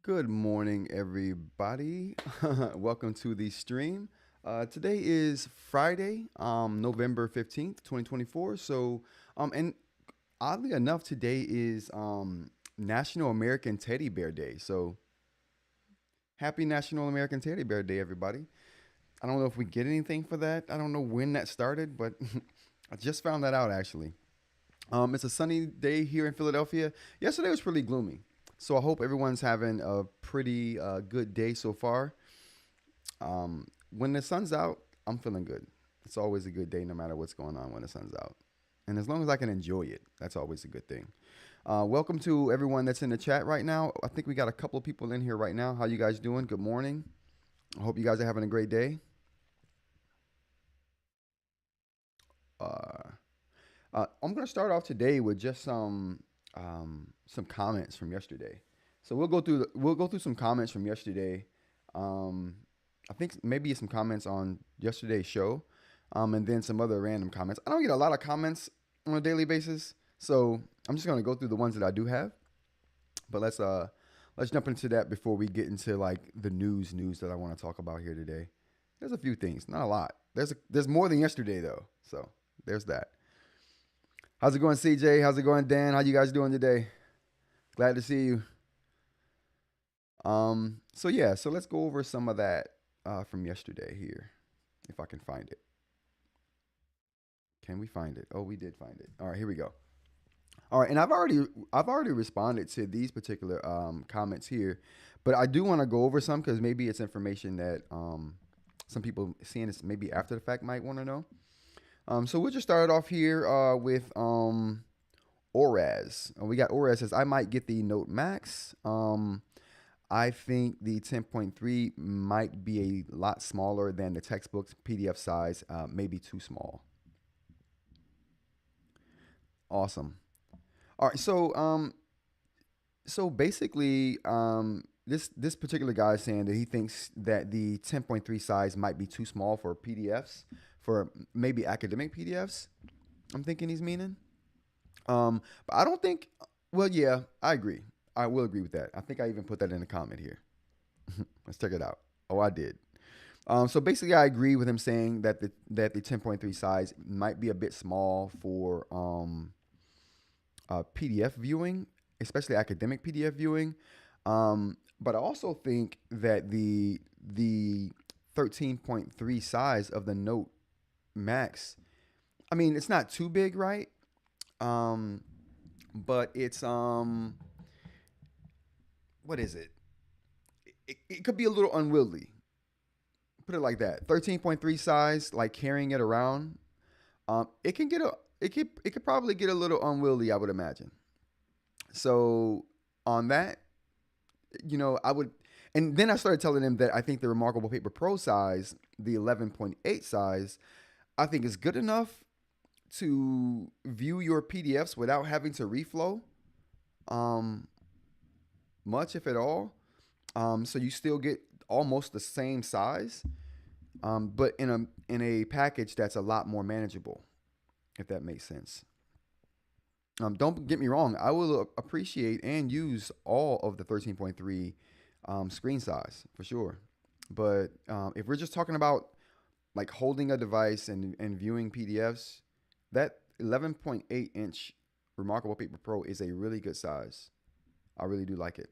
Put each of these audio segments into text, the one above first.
Good morning, everybody. Welcome to the stream. Today is Friday, November 15th, 2024. And oddly enough, today is National American Teddy Bear Day. So, happy National American Teddy Bear Day, everybody. I don't know if we get anything for that. I don't know when that started, but I just found that out actually. It's a sunny day here in Philadelphia. Yesterday was pretty gloomy. So I hope everyone's having a pretty good day so far. When the sun's out, I'm feeling good. It's always a good day no matter what's going on when the sun's out. And as long as I can enjoy it, that's always a good thing. Welcome to everyone that's in the chat right now. I think we got a couple of people in here right now. How you guys doing? Good morning. I hope you guys are having a great day. I'm going to start off today with just some comments from yesterday. So we'll go through some comments from yesterday. I think maybe some comments on yesterday's show, and then some other random comments. I don't get a lot of comments on a daily basis, so I'm just gonna go through the ones that I do have. But let's jump into that before we get into like the news that I want to talk about here today. There's a few things, not a lot. There's more than yesterday though, so there's that. How's it going, CJ? How's it going, Dan? How you guys doing today? Glad to see you. So yeah, so let's go over some of that from yesterday here, if I can find it. Can we find it? Oh, we did find it. All right, here we go. All right, and I've already responded to these particular comments here, but I do want to go over some because maybe it's information that some people seeing this maybe after the fact might want to know. So we'll just start off here with Oraz. We got Oraz says, I might get the Note Max. I think the 10.3 might be a lot smaller than the textbook's PDF size, maybe too small. Awesome. All right, so basically, this particular guy is saying that he thinks that the 10.3 size might be too small for PDFs, for maybe academic PDFs. I'm thinking he's meaning. But I don't think. Well, yeah, I agree. I will agree with that. I think I even put that in a comment here. Let's check it out. Oh, I did. So basically, I agree with him saying that the 10.3 size might be a bit small for PDF viewing, especially academic PDF viewing. But I also think that the 13.3 size of the Note Max. I mean, it's not too big, right? Um, but it's what is it? It could be a little unwieldy. Put it like that. 13.3 size, like carrying it around. It can get a it could probably get a little unwieldy, I would imagine. So on that, I would, and then I started telling them that I think the Remarkable Paper Pro size, the 11.8 size, I think is good enough to view your PDFs without having to reflow, um, much if at all. So you still get almost the same size, but in a package that's a lot more manageable, if that makes sense. Don't get me wrong, I will appreciate and use all of the 13.3 screen size for sure. But if we're just talking about like holding a device and viewing PDFs, that 11.8 inch Remarkable Paper Pro is a really good size. I really do like it.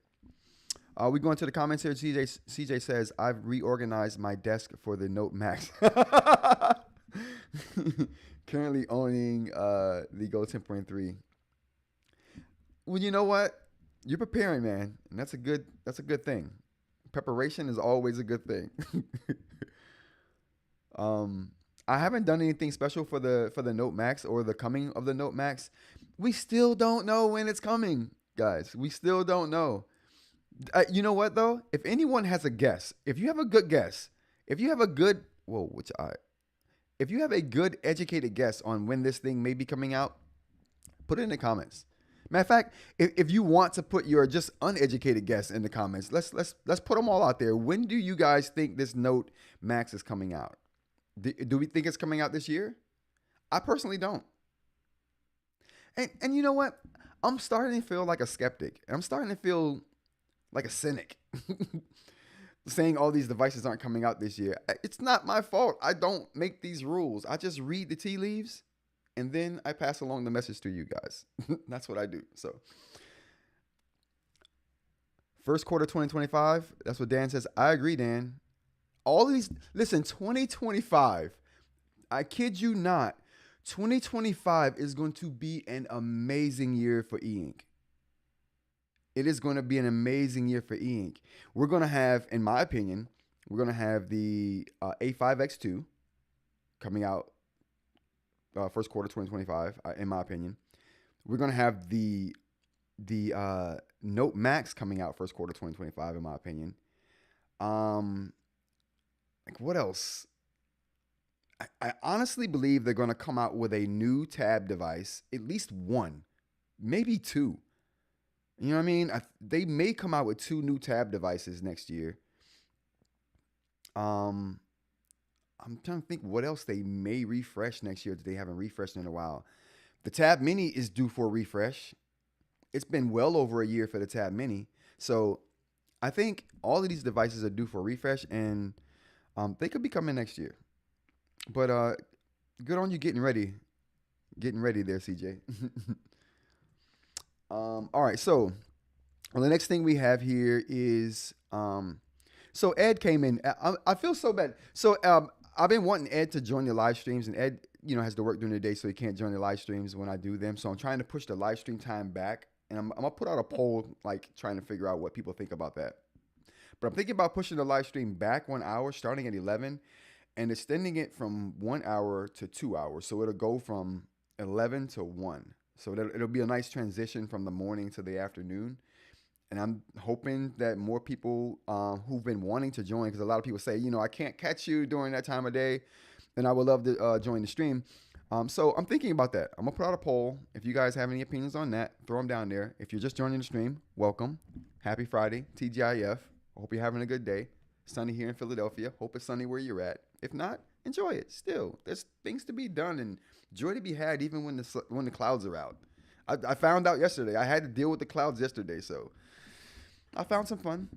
We go into the comments here. CJ says, I've reorganized my desk for the Note Max. Currently owning the Go 10.3. Well, you know what? You're preparing, man, and that's a good thing. Preparation is always a good thing. I haven't done anything special for the Note Max or the coming of the Note Max. We still don't know when it's coming, guys. We still don't know. You know what though? If anyone has a guess, if you have a good guess, if you have a good if you have a good educated guess on when this thing may be coming out, put it in the comments. Matter of fact, if you want to put your just uneducated guess in the comments, let's put them all out there. When do you guys think this Note Max is coming out? Do we think it's coming out this year? I personally don't. And you know what? I'm starting to feel like a skeptic. I'm starting to feel like a cynic. Saying all these devices aren't coming out this year. It's not my fault. I don't make these rules. I just read the tea leaves and then I pass along the message to you guys. That's what I do. So, first quarter 2025. That's what Dan says. I agree, Dan. All of these, listen, 2025, I kid you not, 2025 is going to be an amazing year for eInk. It is going to be an amazing year for eInk. We're going to have, in my opinion, we're going to have the A5X2 coming out first quarter 2025, in my opinion. We're going to have the Note Max coming out first quarter 2025, in my opinion. Like what else? I honestly believe they're going to come out with a new tab device, at least one, maybe two. You know what I mean? They may come out with two new tab devices next year. I'm trying to think what else they may refresh next year that they haven't refreshed in a while. The Tab Mini is due for a refresh. It's been well over a year for the Tab Mini. So I think all of these devices are due for a refresh, and they could be coming next year. But good on you getting ready. Getting ready there, CJ. All right, so the next thing we have here is so Ed came in. I feel so bad. So I've been wanting Ed to join the live streams, and Ed, has to work during the day, so he can't join the live streams when I do them. So I'm trying to push the live stream time back, and I'm gonna put out a poll, like trying to figure out what people think about that. But I'm thinking about pushing the live stream back 1 hour, starting at 11, and extending it from 1 hour to 2 hours. So it'll go from 11 to 1. So it'll be a nice transition from the morning to the afternoon. And I'm hoping that more people who've been wanting to join, because a lot of people say, I can't catch you during that time of day, and I would love to join the stream. So I'm thinking about that. I'm going to put out a poll. If you guys have any opinions on that, throw them down there. If you're just joining the stream, welcome. Happy Friday, TGIF. I hope you're having a good day. Sunny here in Philadelphia. Hope it's sunny where you're at. If not, enjoy it. Still, there's things to be done and joy to be had even when the clouds are out. I found out yesterday. I had to deal with the clouds yesterday, so I found some fun.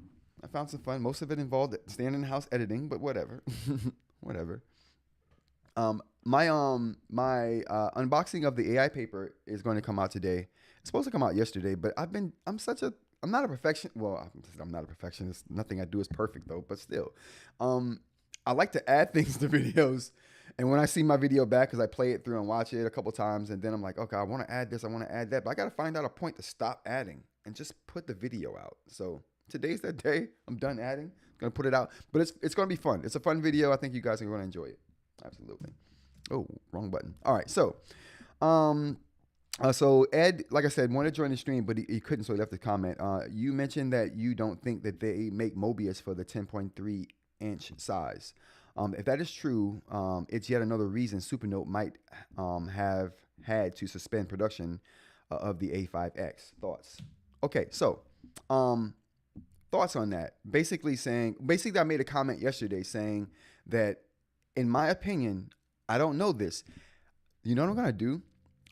Most of it involved staying in the house editing, but whatever. Whatever. My unboxing of the AI paper is going to come out today. It's supposed to come out yesterday, but I'm not a perfectionist. Well, I'm not a perfectionist. Nothing I do is perfect though, but still. I like to add things to videos. And when I see my video back, because I play it through and watch it a couple times, and then I'm like, okay, I want to add this, I want to add that, but I got to find out a point to stop adding and just put the video out. So today's that day. I'm done adding. Gonna put it out, but it's gonna be fun. It's a fun video. I think you guys are gonna enjoy it. Absolutely. Oh, wrong button. All right, um, so Ed, like I said, wanted to join the stream, but he couldn't, so he left a comment. You mentioned that you don't think that they make Mobius for the 10.3-inch size. If that is true, it's yet another reason Supernote might have had to suspend production of the A5X. Thoughts? Okay, so thoughts on that. Basically, I made a comment yesterday saying that, in my opinion, I don't know this. You know what I'm gonna do?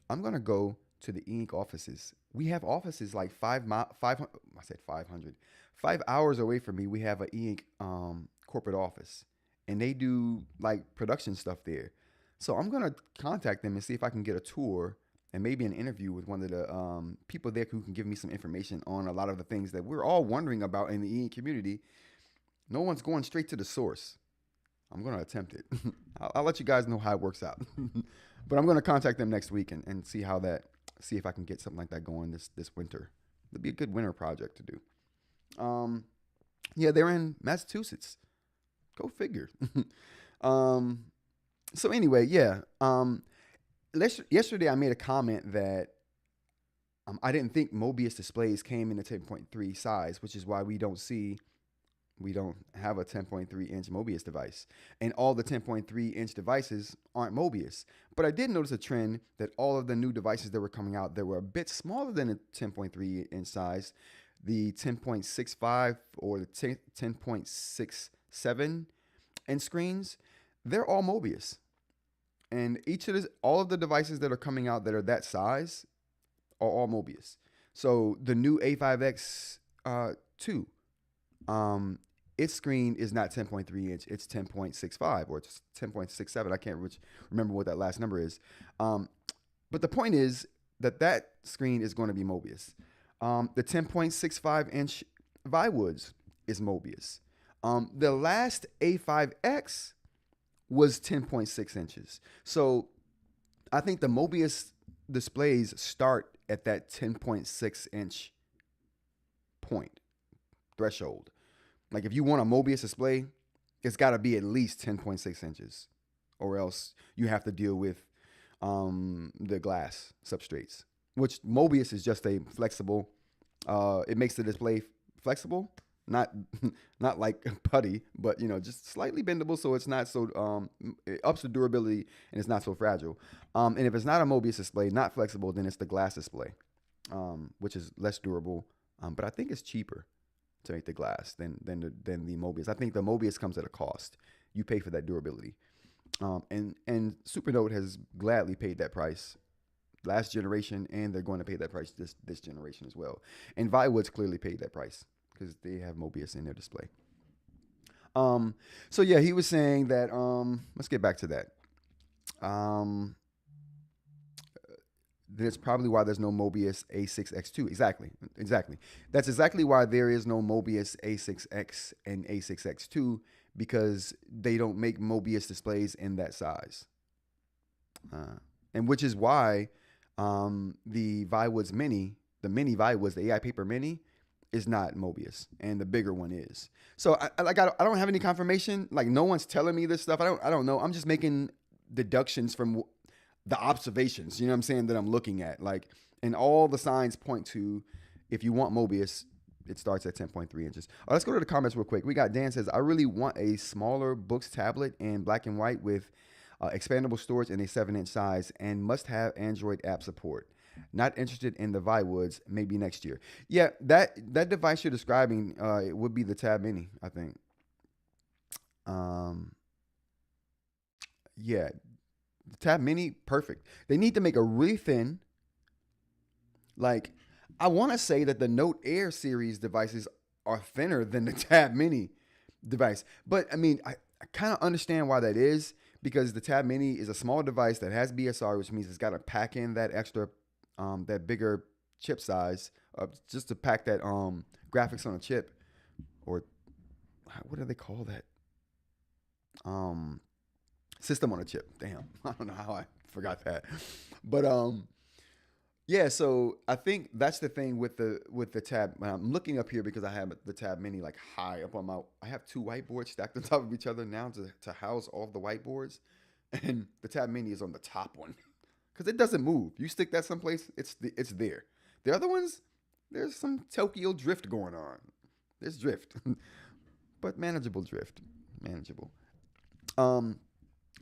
I'm gonna go to the eInk offices. We have offices like 5 hours away from me. We have an eInk corporate office, and they do like production stuff there. So I'm gonna contact them and see if I can get a tour and maybe an interview with one of the people there who can give me some information on a lot of the things that we're all wondering about in the eInk community. No one's going straight to the source. I'm going to attempt it. I'll let you guys know how it works out. But I'm going to contact them next week and see if I can get something like that going this winter. It'd be a good winter project to do. Yeah, they're in Massachusetts. Go figure. So anyway, yeah. Yesterday I made a comment that I didn't think Mobius displays came in the 10.3 size, which is why we don't have a 10.3-inch Mobius device. And all the 10.3-inch devices aren't Mobius. But I did notice a trend that all of the new devices that were coming out that were a bit smaller than a 10.3-inch size, the 10.65 or the 10.67 inch screens, they're all Mobius. And all of the devices that are coming out that are that size are all Mobius. So the new A5X 2, its screen is not 10.3 inch, it's 10.65 or it's 10.67. I can't remember what that last number is. But the point is that screen is going to be Mobius. The 10.65 inch Viwoods is Mobius. The last A5X was 10.6 inches. So I think the Mobius displays start at that 10.6 inch point threshold. Like if you want a Mobius display, it's got to be at least 10.6 inches, or else you have to deal with the glass substrates, which Mobius is just a flexible. It makes the display flexible, not like putty, but just slightly bendable, so it's not so it ups the durability and it's not so fragile. And if it's not a Mobius display, not flexible, then it's the glass display, which is less durable, but I think it's cheaper to make the glass than the Mobius. I think the Mobius comes at a cost. You pay for that durability, and Supernote has gladly paid that price last generation, and they're going to pay that price this generation as well. And Viwoods clearly paid that price because they have Mobius in their display. So yeah, he was saying that. Let's get back to that. That's probably why there's no Mobius A6X2. Exactly. That's exactly why there is no Mobius A6X and A6X2, because they don't make Mobius displays in that size. And which is why the Viwoods Mini, the Mini Viwoods, the AI Paper Mini, is not Mobius, and the bigger one is. So I don't have any confirmation. Like, no one's telling me this stuff. I don't know. I'm just making deductions from the observations, you know what I'm saying, that I'm looking at. Like, and all the signs point to, if you want Mobius, it starts at 10.3 inches. Let's go to the comments real quick. We got Dan says, I really want a smaller Boox tablet in black and white with expandable storage in a 7-inch size and must have Android app support. Not interested in the Viwoods, maybe next year. Yeah, that device you're describing, it would be the Tab Mini, I think. Yeah, the Tab Mini, perfect. They need to make a really thin, like, I want to say that the Note Air series devices are thinner than the Tab Mini device. But, I mean, I kind of understand why that is, because the Tab Mini is a small device that has BSR, which means it's got to pack in that extra, that bigger chip size, just to pack that graphics on a chip, or what do they call that? Um, System on a chip. Damn, I don't know how I forgot that. But yeah. So I think that's the thing with the tab. I'm looking up here because I have the tab mini like high up on my. I have two whiteboards stacked on top of each other now to house all of the whiteboards, and the tab mini is on the top one because it doesn't move. You stick that someplace, it's there. The other ones, there's some Tokyo drift going on. There's drift, but manageable drift, manageable. Um,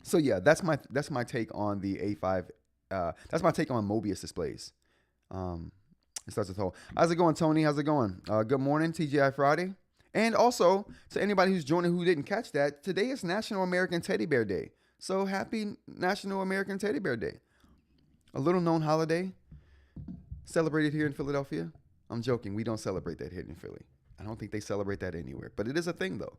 so yeah, that's my take on the A5. That's my take on Mobius displays. Um, it starts with whole. How's it going, Tony? How's it going? Good morning, TGI Friday. And also to anybody who's joining who didn't catch that, today is National American Teddy Bear Day. So happy National American Teddy Bear Day. A little known holiday celebrated here in Philadelphia. I'm joking. We don't celebrate that here in Philly. I don't think they celebrate that anywhere. But it is a thing, though.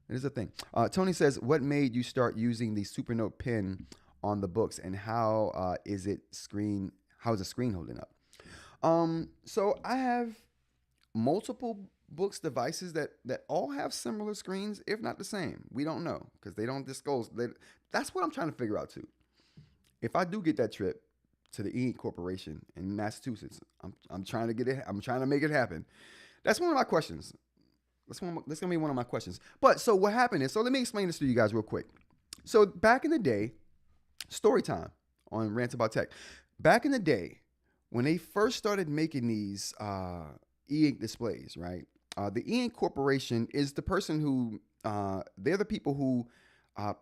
It is a thing. Tony says, what made you start using the Supernote pen on the Boox, and how is it screen? How is the screen holding up? So I have multiple Boox devices that all have similar screens, if not the same. We don't know because they don't disclose. That's what I'm trying to figure out too. If I do get that trip to the eInk Corporation in Massachusetts, I'm trying to get it. I'm trying to make it happen. That's one of my questions. That's gonna be one of my questions. But so what happened is, so let me explain this to you guys real quick. So back in the day, story time on Rants About Tech. Back in the day, when they first started making these e-ink displays, right? The e-ink Corporation is the person who, they're the people who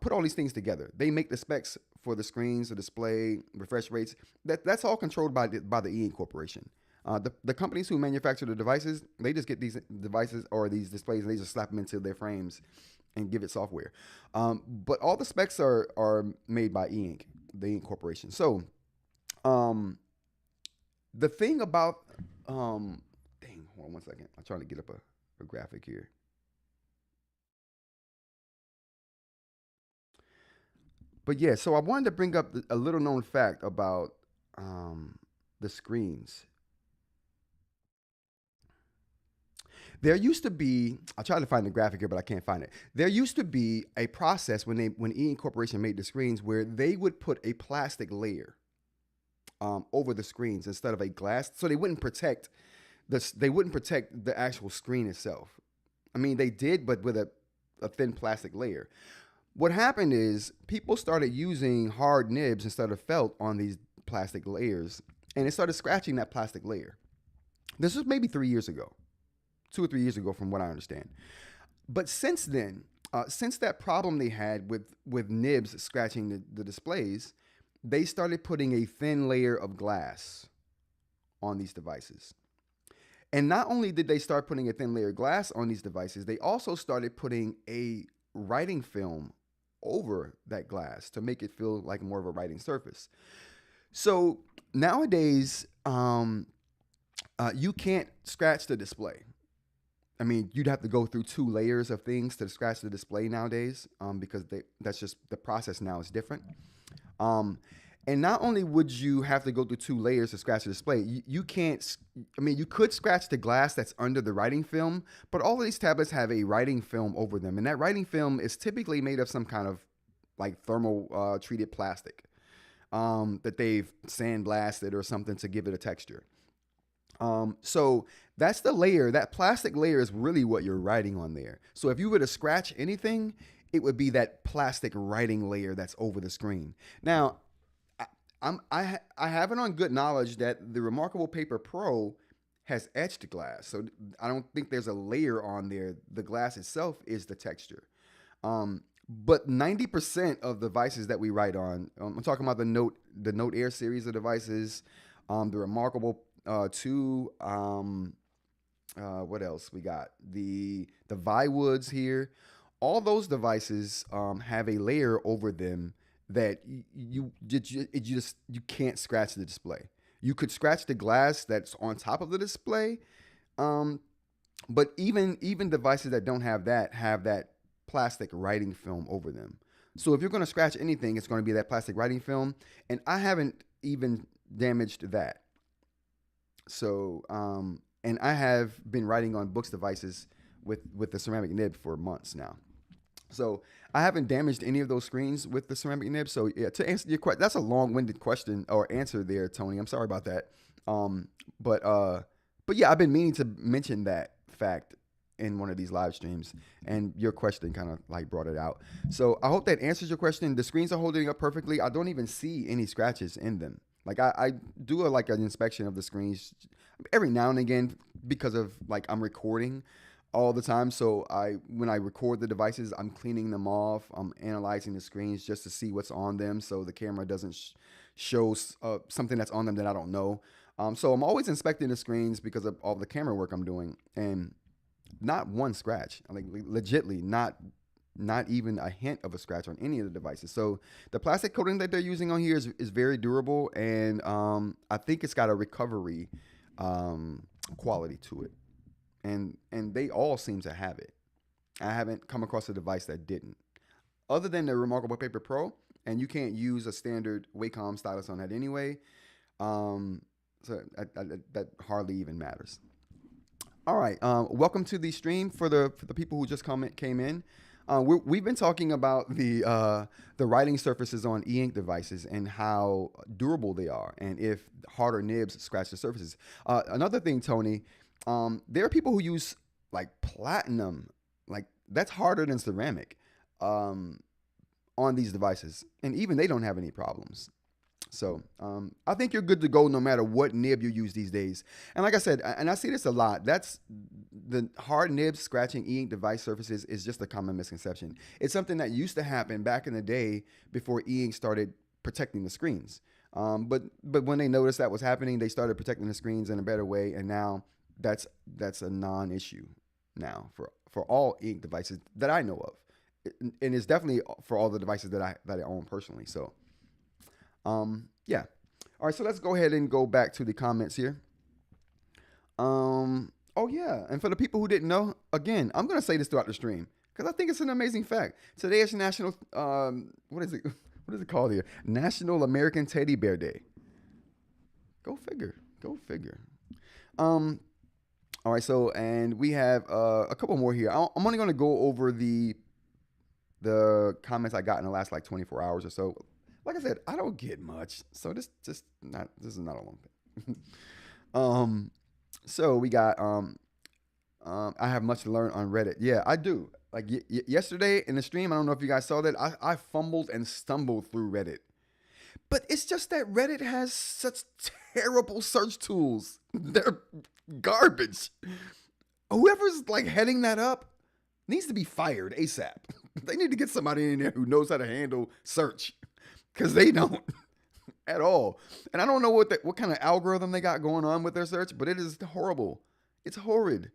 put all these things together. They make the specs for the screens, the display, refresh rates. That's all controlled by the e-ink Corporation. The companies who manufacture the devices, they just get these devices or these displays and they just slap them into their frames and give it software. But all the specs are made by eInk, the eInk Corporation. So the thing about, dang, hold on one second. I'm trying to get up a graphic here. But yeah, so I wanted to bring up a little known fact about the screens. There used to be, I tried to find the graphic here, but I can't find it. There used to be a process when eInk Corporation made the screens where they would put a plastic layer over the screens instead of a glass, so they wouldn't protect the actual screen itself. I mean, they did, but with a thin plastic layer. What happened is people started using hard nibs instead of felt on these plastic layers, and it started scratching that plastic layer. This was maybe 3 years ago. 2 or 3 years ago, from what I understand. But since then, since that problem they had with nibs scratching the displays, they started putting a thin layer of glass on these devices. And not only did they start putting a thin layer of glass on these devices, they also started putting a writing film over that glass to make it feel like more of a writing surface. So nowadays, you can't scratch the display. I mean, you'd have to go through 2 layers of things to scratch the display nowadays, because that's just the process now is different. And not only would you have to go through 2 layers to scratch the display, you can't. I mean, you could scratch the glass that's under the writing film, but all of these tablets have a writing film over them, and that writing film is typically made of some kind of like thermal treated plastic that they've sandblasted or something to give it a texture. So that's the layer. That plastic layer is really what you're writing on there. So if you were to scratch anything, it would be that plastic writing layer that's over the screen. Now, I have it on good knowledge that the Remarkable Paper Pro has etched glass, so I don't think there's a layer on there. The glass itself is the texture. But 90% of devices that we write on, I'm talking about the Note Air series of devices, the Remarkable 2. What else we got? The Viwoods here. All those devices have a layer over them that you can't scratch the display. You could scratch the glass that's on top of the display, but even devices that don't have that plastic writing film over them. So if you're going to scratch anything, it's going to be that plastic writing film, and I haven't even damaged that. So and I have been writing on Boox devices with the ceramic nib for months now. So I haven't damaged any of those screens with the ceramic nib. So yeah, to answer your question, that's a long-winded question or answer there, Tony. I'm sorry about that. Um, but uh, but yeah, I've been meaning to mention that fact in one of these live streams, and your question kind of like brought it out. So I hope that answers your question. The screens are holding up perfectly. I don't even see any scratches in them. Like I do like an inspection of the screens every now and again because of like I'm recording all the time. So when I record the devices, I'm cleaning them off. I'm analyzing the screens just to see what's on them, so the camera doesn't show something that's on them that I don't know. So I'm always inspecting the screens because of all the camera work I'm doing, and not one scratch. Like legitly, not even a hint of a scratch on any of the devices. So the plastic coating that they're using on here is very durable, and I think it's got a recovery quality to it, and they all seem to have it. I haven't come across a device that didn't, other than the Remarkable Paper Pro, and you can't use a standard Wacom stylus on that anyway. Um, that hardly even matters. All right, welcome to the stream for the people who just came in. We've been talking about the writing surfaces on eInk devices and how durable they are, and if harder nibs scratch the surfaces. Another thing, Tony, there are people who use like platinum, like that's harder than ceramic, um, on these devices, and even they don't have any problems. So I think you're good to go no matter what nib you use these days. And like I said, and I see this a lot, that's the hard nibs scratching e-ink device surfaces is just a common misconception. It's something that used to happen back in the day before e-ink started protecting the screens. But when they noticed that was happening, they started protecting the screens in a better way, and now that's a non-issue now for all e-ink devices that I know of, and it's definitely for all the devices that I own personally. So. Yeah. All right, so let's go ahead and go back to the comments here. Oh yeah, and for the people who didn't know, again, I'm gonna say this throughout the stream because I think it's an amazing fact. Today is National, what is it? What is it called here? National American Teddy Bear Day. Go figure. Go figure. Um, all right, so and we have a couple more here. I'm only gonna go over the comments I got in the last like 24 hours or so. Like I said, I don't get much, so this is not a long thing. um, so we got I have much to learn on Reddit. Yeah, I do. Like yesterday in the stream, I don't know if you guys saw that. I fumbled and stumbled through Reddit, but it's just that Reddit has such terrible search tools. They're garbage. Whoever's like heading that up needs to be fired ASAP. They need to get somebody in there who knows how to handle search, because they don't at all. And I don't know what kind of algorithm they got going on with their search, but it is horrible. It's horrid.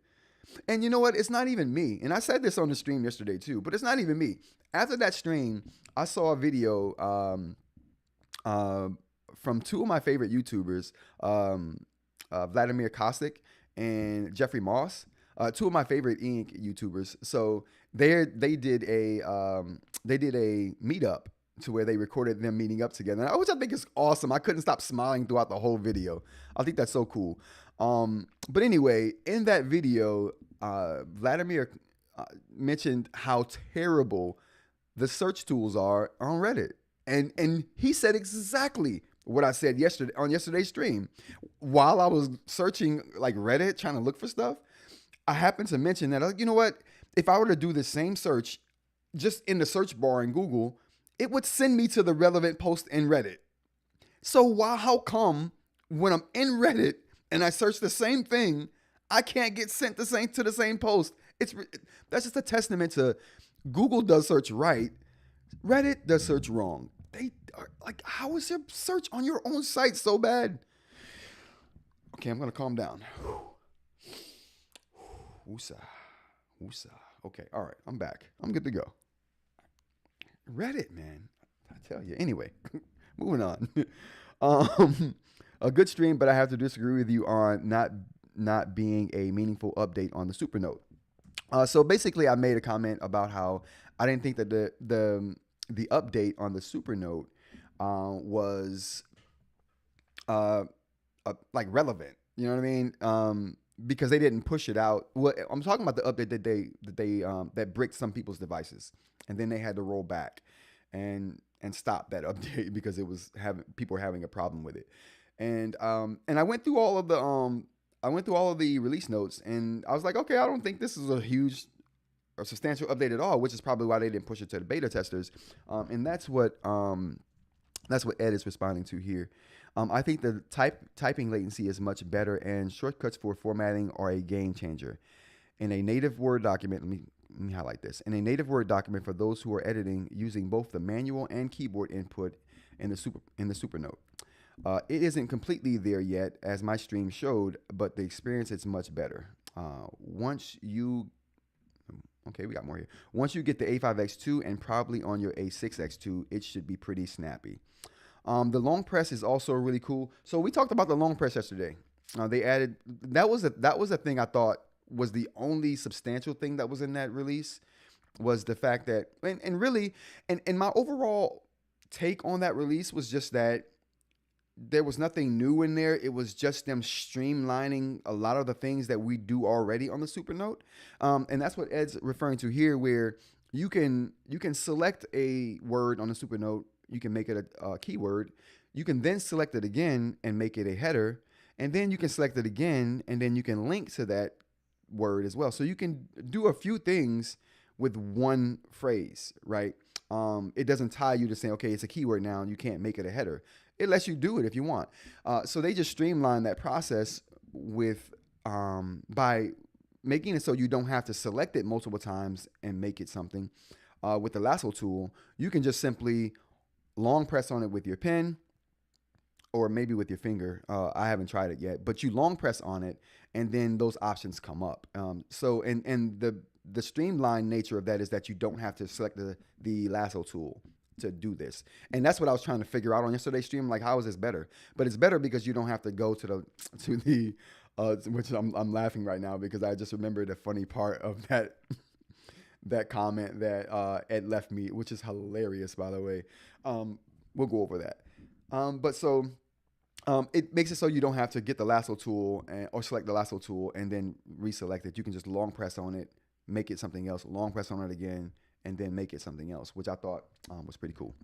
And you know what? It's not even me. And I said this on the stream yesterday too, but it's not even me. After that stream, I saw a video from two of my favorite YouTubers, Vladimir Kostic and Jeffrey Moss, two of my favorite ink YouTubers. So they did a meetup to where they recorded them meeting up together, which I think is awesome. I couldn't stop smiling throughout the whole video. I think that's so cool. But anyway, in that video, Vladimir mentioned how terrible the search tools are on Reddit, and he said exactly what I said yesterday on yesterday's stream. While I was searching like Reddit trying to look for stuff, I happened to mention that, you know what? If I were to do the same search just in the search bar in Google, it would send me to the relevant post in Reddit. So how come when I'm in Reddit and I search the same thing, I can't get sent to the same post? That's just a testament to Google does search right, Reddit does search wrong. They are like, how is your search on your own site so bad? Okay, I'm gonna calm down. Woosah, woosah. Okay, all right, I'm back. I'm good to go. Reddit, man, I tell you. Anyway, moving on. A good stream, but I have to disagree with you on not being a meaningful update on the Supernote. So basically, I made a comment about how I didn't think that the update on the Supernote was like relevant. You know what I mean? because they didn't push it out. Well, I'm talking about the update that bricked some people's devices, and then they had to roll back and stop that update because it was having people were having a problem with it. And I went through all of the release notes, and I was like, okay, I don't think this is a huge or substantial update at all, which is probably why they didn't push it to the beta testers. And that's what Ed is responding to here. I think the typing latency is much better, and shortcuts for formatting are a game changer. In a native Word document, let me highlight this. In a native Word document for those who are editing using both the manual and keyboard input in the Supernote. It isn't completely there yet, as my stream showed, but the experience is much better. Okay, we got more here. Once you get the A5X2 and probably on your A6X2, it should be pretty snappy. The long press is also really cool. So we talked about the long press yesterday. They added that was a thing I thought was the only substantial thing that was in that release, was the fact that and my overall take on that release was just that there was nothing new in there. It was just them streamlining a lot of the things that we do already on the Supernote. And that's what Ed's referring to here, where you can select a word on the Supernote. You can make it a keyword. You can then select it again and make it a header. And then you can select it again, and then you can link to that word as well. So you can do a few things with one phrase, right? It doesn't tie you to saying, okay, it's a keyword now and you can't make it a header. It lets you do it if you want. So they just streamline that process with by making it so you don't have to select it multiple times and make it something. With the lasso tool, you can just simply long press on it with your pen or maybe with your finger. I haven't tried it yet, but you long press on it and then those options come up. So the streamlined nature of that is that you don't have to select the lasso tool to do this. And that's what I was trying to figure out on yesterday's stream. Like, how is this better? But it's better because you don't have to go to the which I'm laughing right now because I just remembered the funny part of that comment that Ed left me, which is hilarious, by the way. We'll go over that. It makes it so you don't have to get the lasso tool or select the lasso tool and then reselect it. You can just long press on it, make it something else, long press on it again, and then make it something else, which I thought was pretty cool.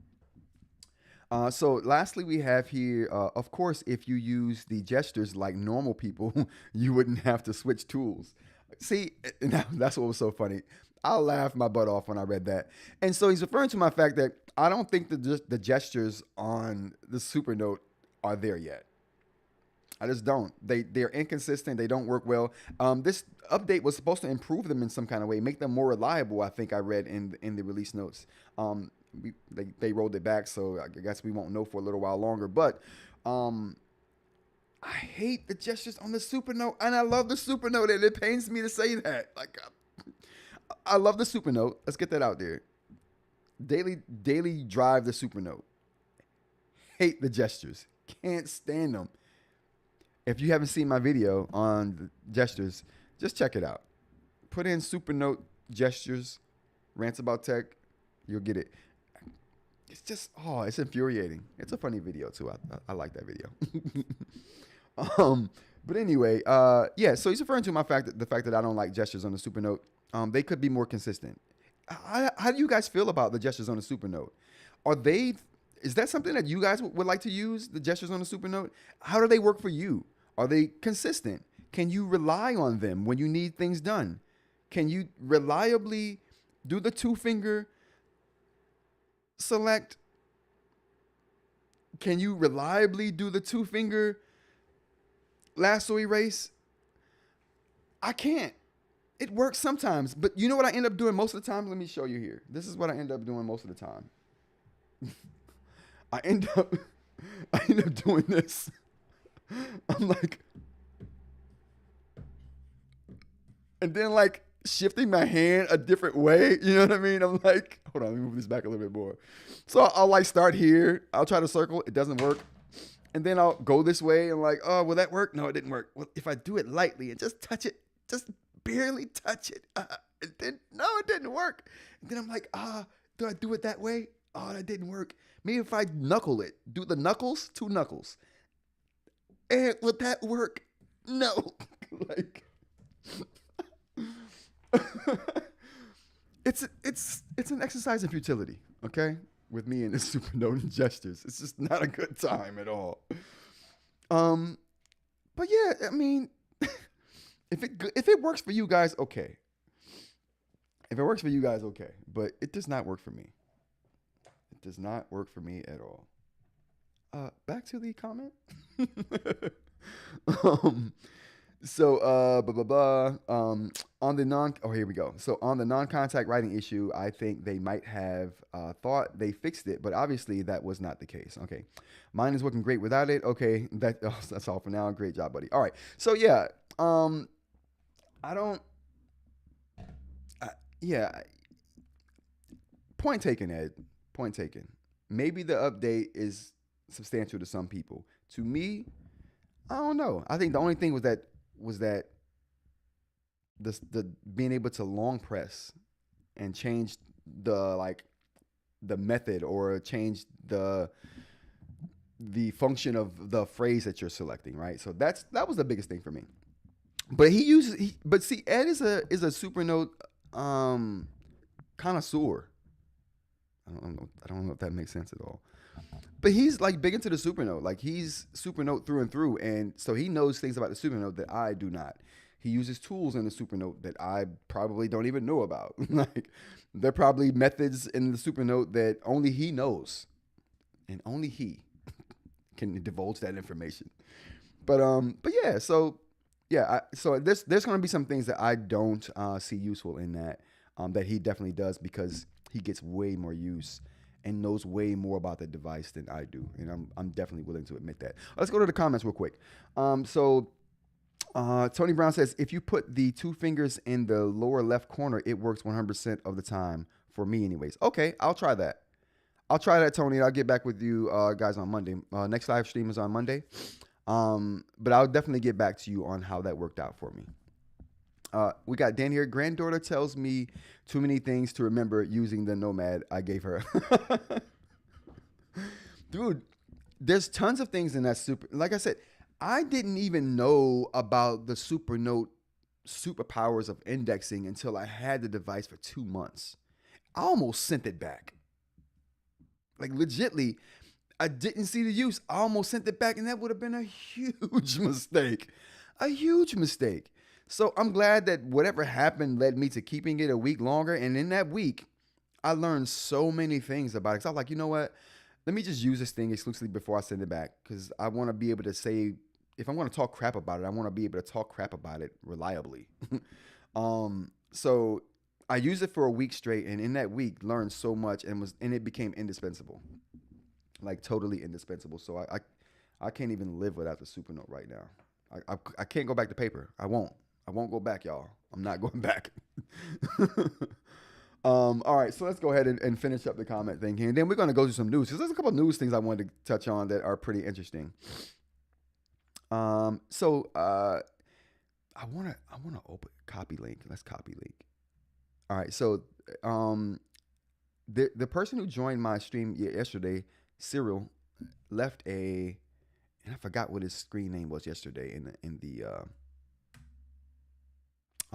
So lastly, we have here, of course, if you use the gestures like normal people, you wouldn't have to switch tools. See, that's what was so funny. I laughed my butt off when I read that. And so he's referring to my fact that I don't think the gestures on the Supernote are there yet. I just don't. They're inconsistent. They don't work well. This update was supposed to improve them in some kind of way, make them more reliable. I think I read in the release notes. They rolled it back, so I guess we won't know for a little while longer. But I hate the gestures on the Supernote, and I love the Supernote, and it pains me to say that. Like, I love the Supernote. Let's get that out there. Daily drive the Supernote. Hate the gestures. Can't stand them. If you haven't seen my video on the gestures, just check it out. Put in Supernote gestures, Rants About Tech, you'll get it. It's just, it's infuriating. It's a funny video too. I like that video. But anyway, so he's referring to the fact that I don't like gestures on the Supernote. They could be more consistent. How do you guys feel about the gestures on the Supernote? Is that something that you guys would like to use, the gestures on the Supernote? How do they work for you? Are they consistent? Can you rely on them when you need things done? Can you reliably do the 2-finger select? Can you reliably do the 2-finger lasso erase? I can't. It works sometimes, but you know what I end up doing most of the time? Let me show you here. This is what I end up doing most of the time. I end up doing this. I'm like, and then like shifting my hand a different way. You know what I mean? I'm like, hold on, let me move this back a little bit more. So I'll like start here. I'll try to circle. It doesn't work. And then I'll go this way and like, oh, will that work? No, it didn't work. Well, if I do it lightly and just touch it, just barely touch it. It didn't work. And then I'm like, do I do it that way? Oh, that didn't work. Maybe if I knuckle it, do the knuckles, 2 knuckles. And would that work? No. Like, it's an exercise in futility, okay? With me and the Supernote gestures, it's just not a good time at all. Um, but yeah, I mean, if it works for you guys, okay. If it works for you guys, okay. But it does not work for me. It does not work for me at all. Back to the comment. um, blah, blah, blah. On the here we go. So on the non-contact writing issue, I think they might have thought they fixed it, but obviously that was not the case. Okay, mine is working great without it. Okay, that's all for now. Great job, buddy. All right. So yeah, I don't. Yeah, point taken, Ed. Point taken. Maybe the update is substantial to some people. To me, I don't know. I think the only thing was that the being able to long press and change the method or change the function of the phrase that you're selecting, right? So that was the biggest thing for me. But but see, Ed is a Supernote connoisseur. I don't know if that makes sense at all. But he's like big into the Supernote. Like he's Supernote through and through, and so he knows things about the Supernote that I do not. He uses tools in the Supernote that I probably don't even know about. Like there are probably methods in the Supernote that only he knows, and only he can divulge that information. But yeah. So yeah. So there's going to be some things that I don't see useful in that he definitely does because he gets way more use and knows way more about the device than I do, and I'm definitely willing to admit that. Let's go to the comments real quick. Tony Brown says if you put the two fingers in the lower left corner, it works 100% of the time for me, anyways. Okay, I'll try that. I'll try that, Tony. I'll get back with you guys on Monday. Next live stream is on Monday, but I'll definitely get back to you on how that worked out for me. We got Dan here. Granddaughter tells me too many things to remember using the Nomad I gave her. Dude, there's tons of things in that super. Like I said, I didn't even know about the Supernote superpowers of indexing until I had the device for 2 months. I almost sent it back. Like legitly, I didn't see the use. I almost sent it back, and that would have been a huge mistake. A huge mistake. So I'm glad that whatever happened led me to keeping it a week longer. And in that week, I learned so many things about it. So I was like, you know what? Let me just use this thing exclusively before I send it back. Because I want to be able to say, if I'm going to talk crap about it, I want to be able to talk crap about it reliably. So I used it for a week straight. And in that week, learned so much and it became indispensable. Like totally indispensable. So I can't even live without the Supernote right now. I can't go back to paper. I won't. I won't go back, y'all. I'm not going back. All right, so let's go ahead and finish up the comment thing here. And then we're going to go through some news because there's a couple of news things I wanted to touch on that are pretty interesting. I want to open copy link. Let's copy link. All right, so the person who joined my stream yesterday, Cyril, left and I forgot what his screen name was yesterday in the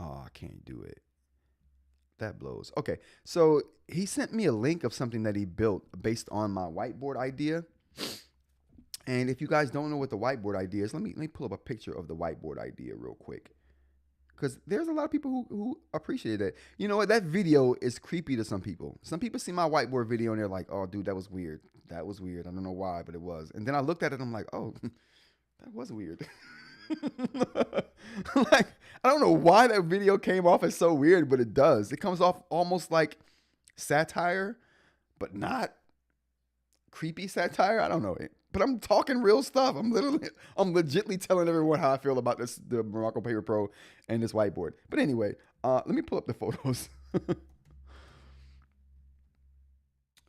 oh, I can't do it. That blows. Okay, so he sent me a link of something that he built based on my whiteboard idea. And if you guys don't know what the whiteboard idea is, let me pull up a picture of the whiteboard idea real quick. Because there's a lot of people who appreciate it. You know what? That video is creepy to some people. Some people see my whiteboard video and they're like, oh, dude, that was weird. That was weird. I don't know why, but it was. And then I looked at it and I'm like, oh, that was weird. Like, I don't know why that video came off as so weird, but it does. It comes off almost like satire, but not creepy satire. I don't know. But I'm talking real stuff. I'm legitly telling everyone how I feel about the Morocco Paper Pro and this whiteboard. But anyway, let me pull up the photos.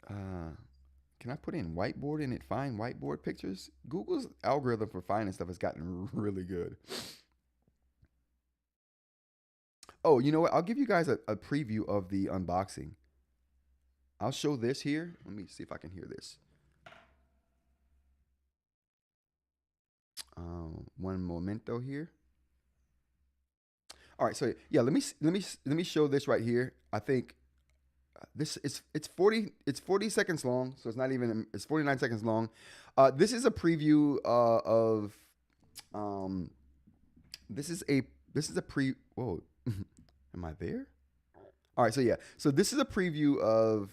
Can I put in whiteboard and it find whiteboard pictures? Google's algorithm for finding stuff has gotten really good. Oh, you know what? I'll give you guys a preview of the unboxing. I'll show this here. Let me see if I can hear this. One momento here. All right, so yeah, let me show this right here. I think this is it's 40 seconds long, so it's not even it's 49 seconds long. This is a preview of um this is a pre whoa. Am I there? All right, so yeah. So this is a preview of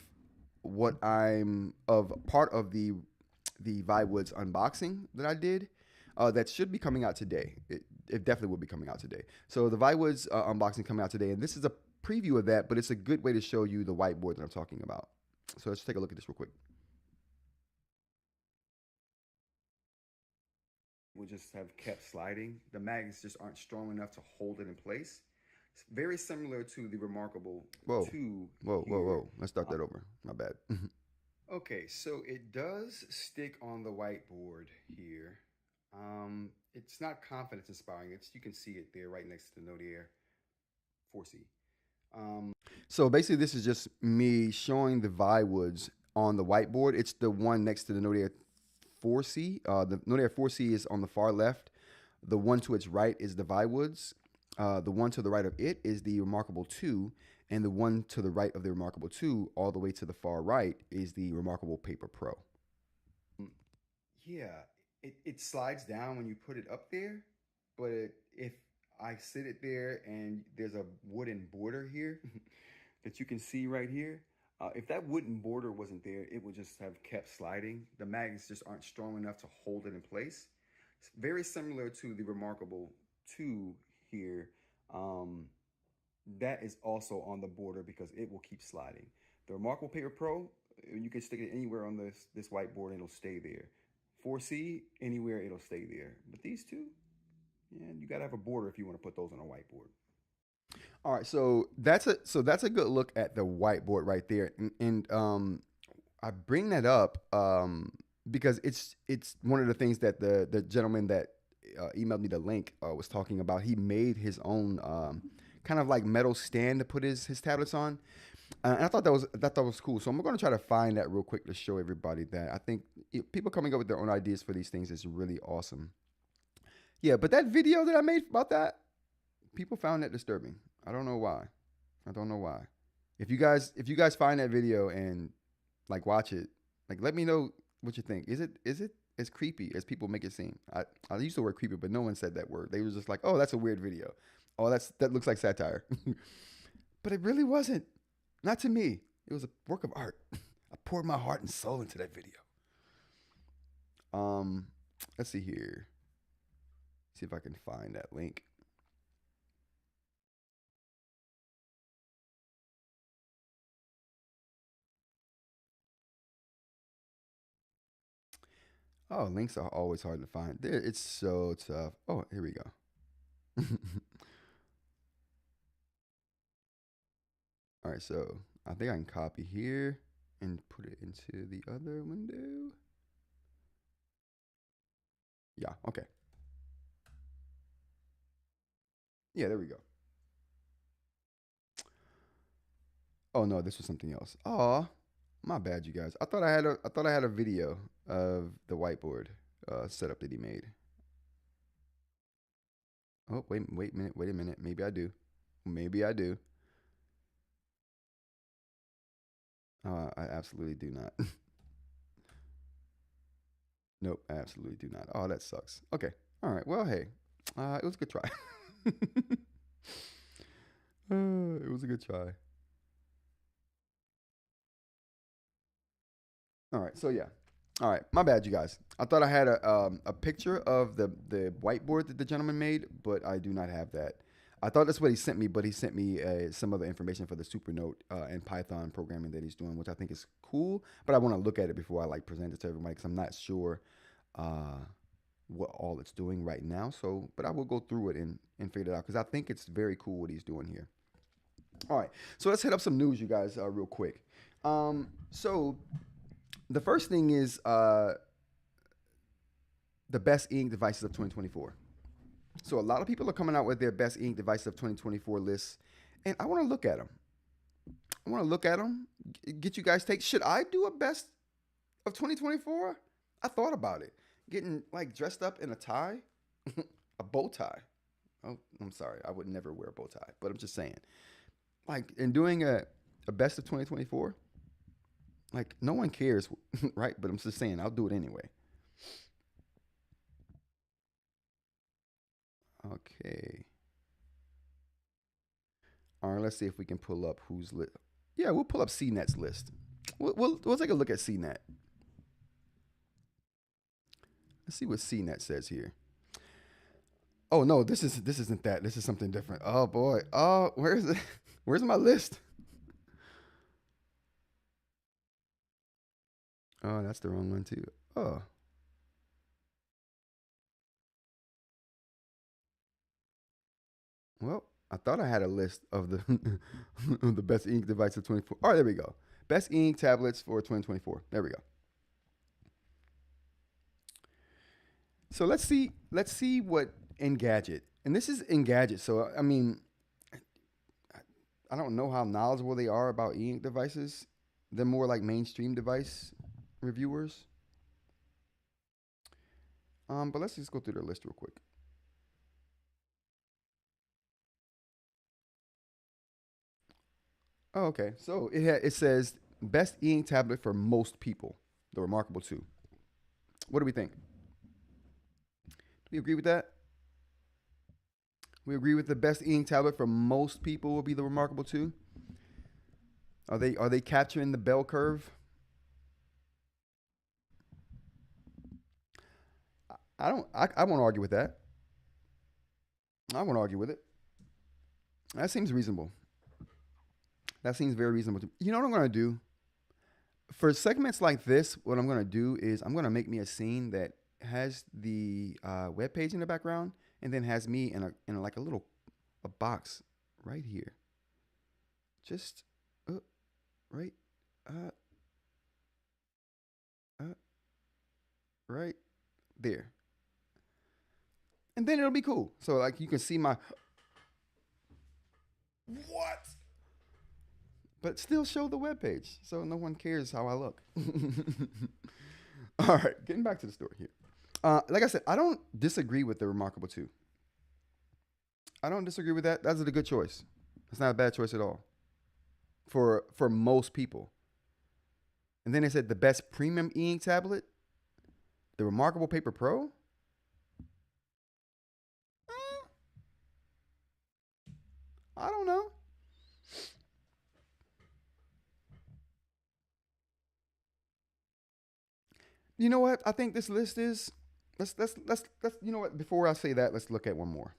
what I'm of part of the Viwoods unboxing that I did. That should be coming out today. It definitely will be coming out today. So the Viwoods unboxing coming out today, and this is a preview of that, but it's a good way to show you the whiteboard that I'm talking about. So let's take a look at this real quick. Will just have kept sliding. The magnets just aren't strong enough to hold it in place. It's very similar to the Remarkable 2. Whoa. Let's start that over. My bad. Okay, so it does stick on the whiteboard here. It's not confidence inspiring. You can see it there right next to the Notier 4C. So basically, this is just me showing the Viwoods on the whiteboard. It's the one next to the Notier 4C. The Notier 4C is on the far left. The one to its right is the Viwoods. The one to the right of it is the Remarkable 2. And the one to the right of the Remarkable 2, all the way to the far right, is the Remarkable Paper Pro. Yeah, it slides down when you put it up there, but if I sit it there and there's a wooden border here that you can see right here, if that wooden border wasn't there, it would just have kept sliding. The magnets just aren't strong enough to hold it in place. It's very similar to the Remarkable 2 here. That is also on the border because it will keep sliding. The Remarkable Paper Pro, you can stick it anywhere on this whiteboard and it'll stay there. 4C, anywhere it'll stay there. But these two, yeah, you gotta have a border if you want to put those on a whiteboard. All right, so that's a good look at the whiteboard right there, and I bring that up because it's one of the things that the gentleman that emailed me the link was talking about. He made his own kind of like metal stand to put his tablets on. And I thought that was cool. So I'm going to try to find that real quick to show everybody that. I think people coming up with their own ideas for these things is really awesome. Yeah, but that video that I made about that, people found that disturbing. I don't know why. If you guys find that video and like watch it, like let me know what you think. Is it as creepy as people make it seem? I used the word creepy, but no one said that word. They were just like, oh, that's a weird video. Oh, that looks like satire. But it really wasn't. Not to me. It was a work of art. I poured my heart and soul into that video. Let's see here. See if I can find that link. Oh, links are always hard to find. It's so tough. Oh, here we go. All right, so I think I can copy here and put it into the other window. Yeah, okay. Yeah, there we go. Oh no, this was something else. Oh, my bad, you guys. I thought I had a video of the whiteboard setup that he made. Oh, wait a minute. Maybe I do. I absolutely do not. Nope, I absolutely do not. Oh, that sucks. Okay. All right. Well, hey, it was a good try. It was a good try. All right. So yeah. All right. My bad, you guys. I thought I had a picture of the whiteboard that the gentleman made, but I do not have that. I thought that's what he sent me, but he sent me some other information for the Supernote and Python programming that he's doing, which I think is cool. But I want to look at it before I like present it to everybody because I'm not sure what all it's doing right now. So, but I will go through it and figure it out because I think it's very cool what he's doing here. All right, so let's hit up some news, you guys, real quick. So the first thing is the best eInk devices of 2024. So a lot of people are coming out with their best eInk devices of 2024 lists, and I want to look at them. Get you guys take. Should I do a best of 2024? I thought about it. Getting like dressed up in a tie, a bow tie. Oh, I'm sorry. I would never wear a bow tie, but I'm just saying. Like in doing a best of 2024, like no one cares, right? But I'm just saying I'll do it anyway. Okay. All right. Let's see if we can pull up who's lit. Yeah, we'll pull up CNET's list. We'll take a look at CNET. Let's see what CNET says here. Oh no, this isn't that. This is something different. Oh boy. Oh, where's it? Where's my list? Oh, that's the wrong one too. Oh, well, I thought I had a list of the of the best ink device of 24. Oh, there we go. Best ink tablets for 2024. There we go. So let's see what Engadget. And this is Engadget. So I mean, I don't know how knowledgeable they are about e-ink devices. They're more like mainstream device reviewers. But let's just go through their list real quick. Oh, okay. So it says best e-ink tablet for most people. The Remarkable 2. What do we think? Do we agree with that? We agree with the best e-ink tablet for most people will be the Remarkable 2. Are they capturing the bell curve? I don't. I won't argue with that. I won't argue with it. That seems reasonable. That seems very reasonable. You know what I'm gonna do for segments like this? What I'm gonna do is I'm gonna make me a scene that has the web page in the background, and then has me in like a little a box right here, just right, uh, uh, right there, and then it'll be cool. So like you can see my what, but still show the web page, so no one cares how I look. All right, getting back to the story here. Like I said, I don't disagree with the Remarkable 2. I don't disagree with that. That's a good choice. It's not a bad choice at all for most people. And then they said the best premium e-ink tablet, the Remarkable Paper Pro. Eh, I don't know. You know what? I think this list is. Let's. You know what? Before I say that, let's look at one more.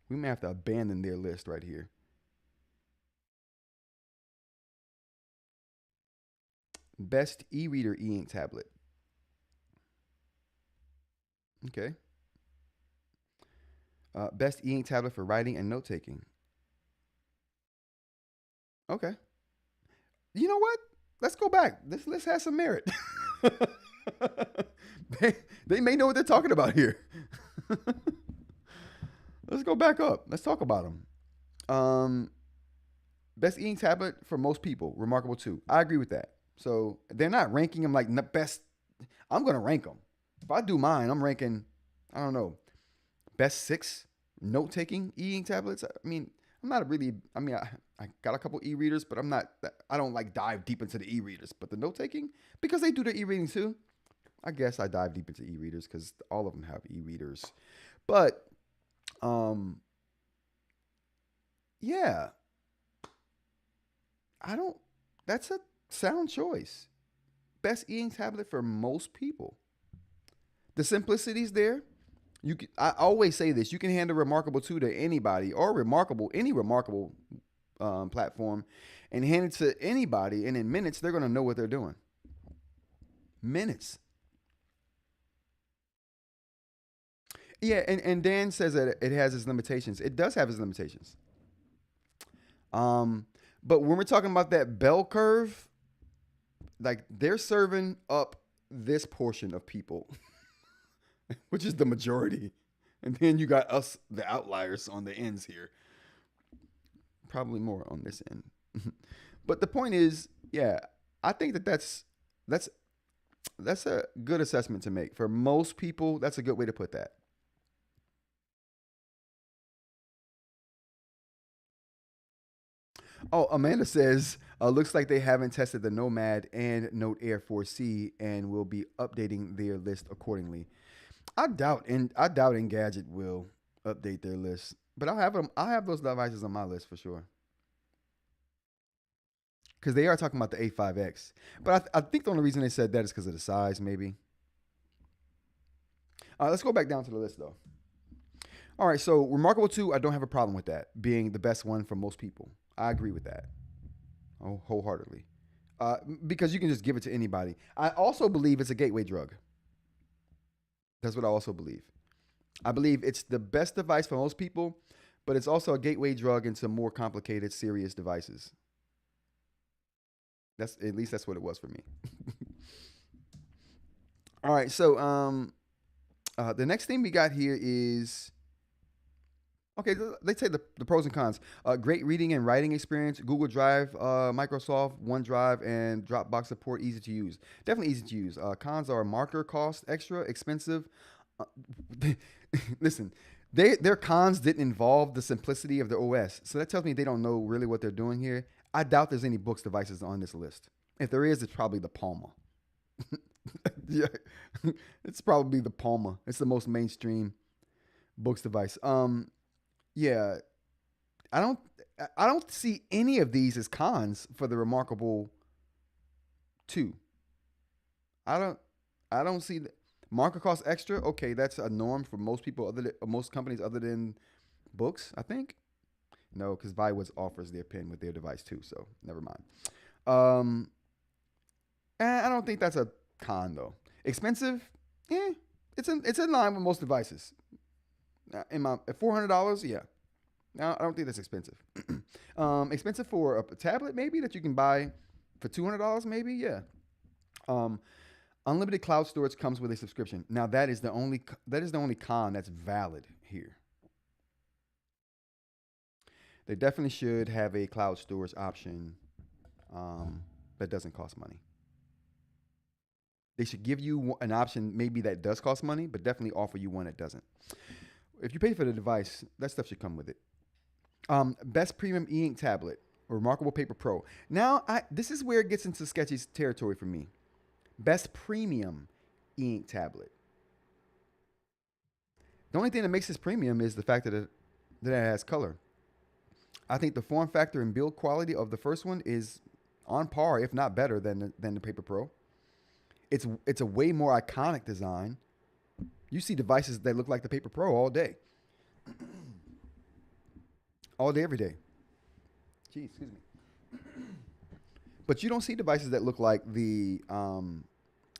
We may have to abandon their list right here. Best e-reader e-ink tablet. Okay. Best e-ink tablet for writing and note taking. Okay. You know what? Let's go back. This list has some merit. they, they may know what they're talking about here. Let's go back up. Let's talk about them. Best eating tablet for most people, Remarkable 2. I agree with that. So they're not ranking them like best. I'm gonna rank them. If I do mine, I'm ranking. I don't know, best 6 note taking e-ink tablets. I mean, I'm not really. I mean, I got a couple e-readers, but I'm not. I don't like dive deep into the e-readers. But the note taking, because they do the e-reading too. I guess I dive deep into e-readers because all of them have e-readers. But yeah, I don't. That's a sound choice. Best e-ink tablet for most people. The simplicity's there. I always say this. You can hand a Remarkable 2 to anybody or any Remarkable platform, and hand it to anybody, and in minutes they're gonna know what they're doing. Minutes. Yeah, and Dan says that it has its limitations. It does have its limitations. Um, but when we're talking about that bell curve, like they're serving up this portion of people, which is the majority, and then you got us, the outliers, on the ends here. Probably more on this end. But the point is, yeah, I think that's that's a good assessment to make for most people. That's a good way to put that. Oh, Amanda says, looks like they haven't tested the Nomad and Note Air 4C and will be updating their list accordingly. I doubt Engadget will update their list, but I'll have them. I'll have those devices on my list for sure because they are talking about the A5X. But I think the only reason they said that is because of the size, maybe. Let's go back down to the list though. All right, so Remarkable 2, I don't have a problem with that being the best one for most people. I agree with that wholeheartedly because you can just give it to anybody. I also believe it's a gateway drug. That's what I also believe. I believe it's the best device for most people, but it's also a gateway drug into more complicated, serious devices. That's at least that's what it was for me. All right, so the next thing we got here is okay. Let's say the pros and cons. Great reading and writing experience. Google Drive, Microsoft OneDrive, and Dropbox support. Easy to use. Definitely easy to use. Cons are marker cost extra, expensive. Uh, listen, their cons didn't involve the simplicity of the OS, so that tells me they don't know really what they're doing here. I doubt there's any Boox devices on this list. If there is, it's probably the Palma. Yeah, it's probably the Palma. It's the most mainstream Boox device. Yeah, I don't I don't see any of these as cons for the Remarkable 2. I don't I don't see the marker cost extra. Okay, that's a norm for most people other than most companies other than Boox, I think. No, because Viwoods offers their pen with their device too, so never mind. Um, I don't think that's a con though. Expensive? Yeah, it's in line with most devices. In my at $400, yeah. Now I don't think that's expensive. Expensive for a tablet maybe that you can buy for $200 maybe, yeah. Um, unlimited cloud storage comes with a subscription. Now that is the only con that's valid here. They definitely should have a cloud storage option that doesn't cost money. They should give you an option maybe that does cost money, but definitely offer you one that doesn't. If you pay for the device, that stuff should come with it. Best premium e-ink tablet, Remarkable Paper Pro. Now, this is where it gets into sketchy territory for me. Best premium e-ink tablet. The only thing that makes this premium is the fact that it has color. I think the form factor and build quality of the first one is on par, if not better, than the Paper Pro. It's a way more iconic design. You see devices that look like the Paper Pro all day, all day, every day. Jeez, excuse me. But you don't see devices that look like the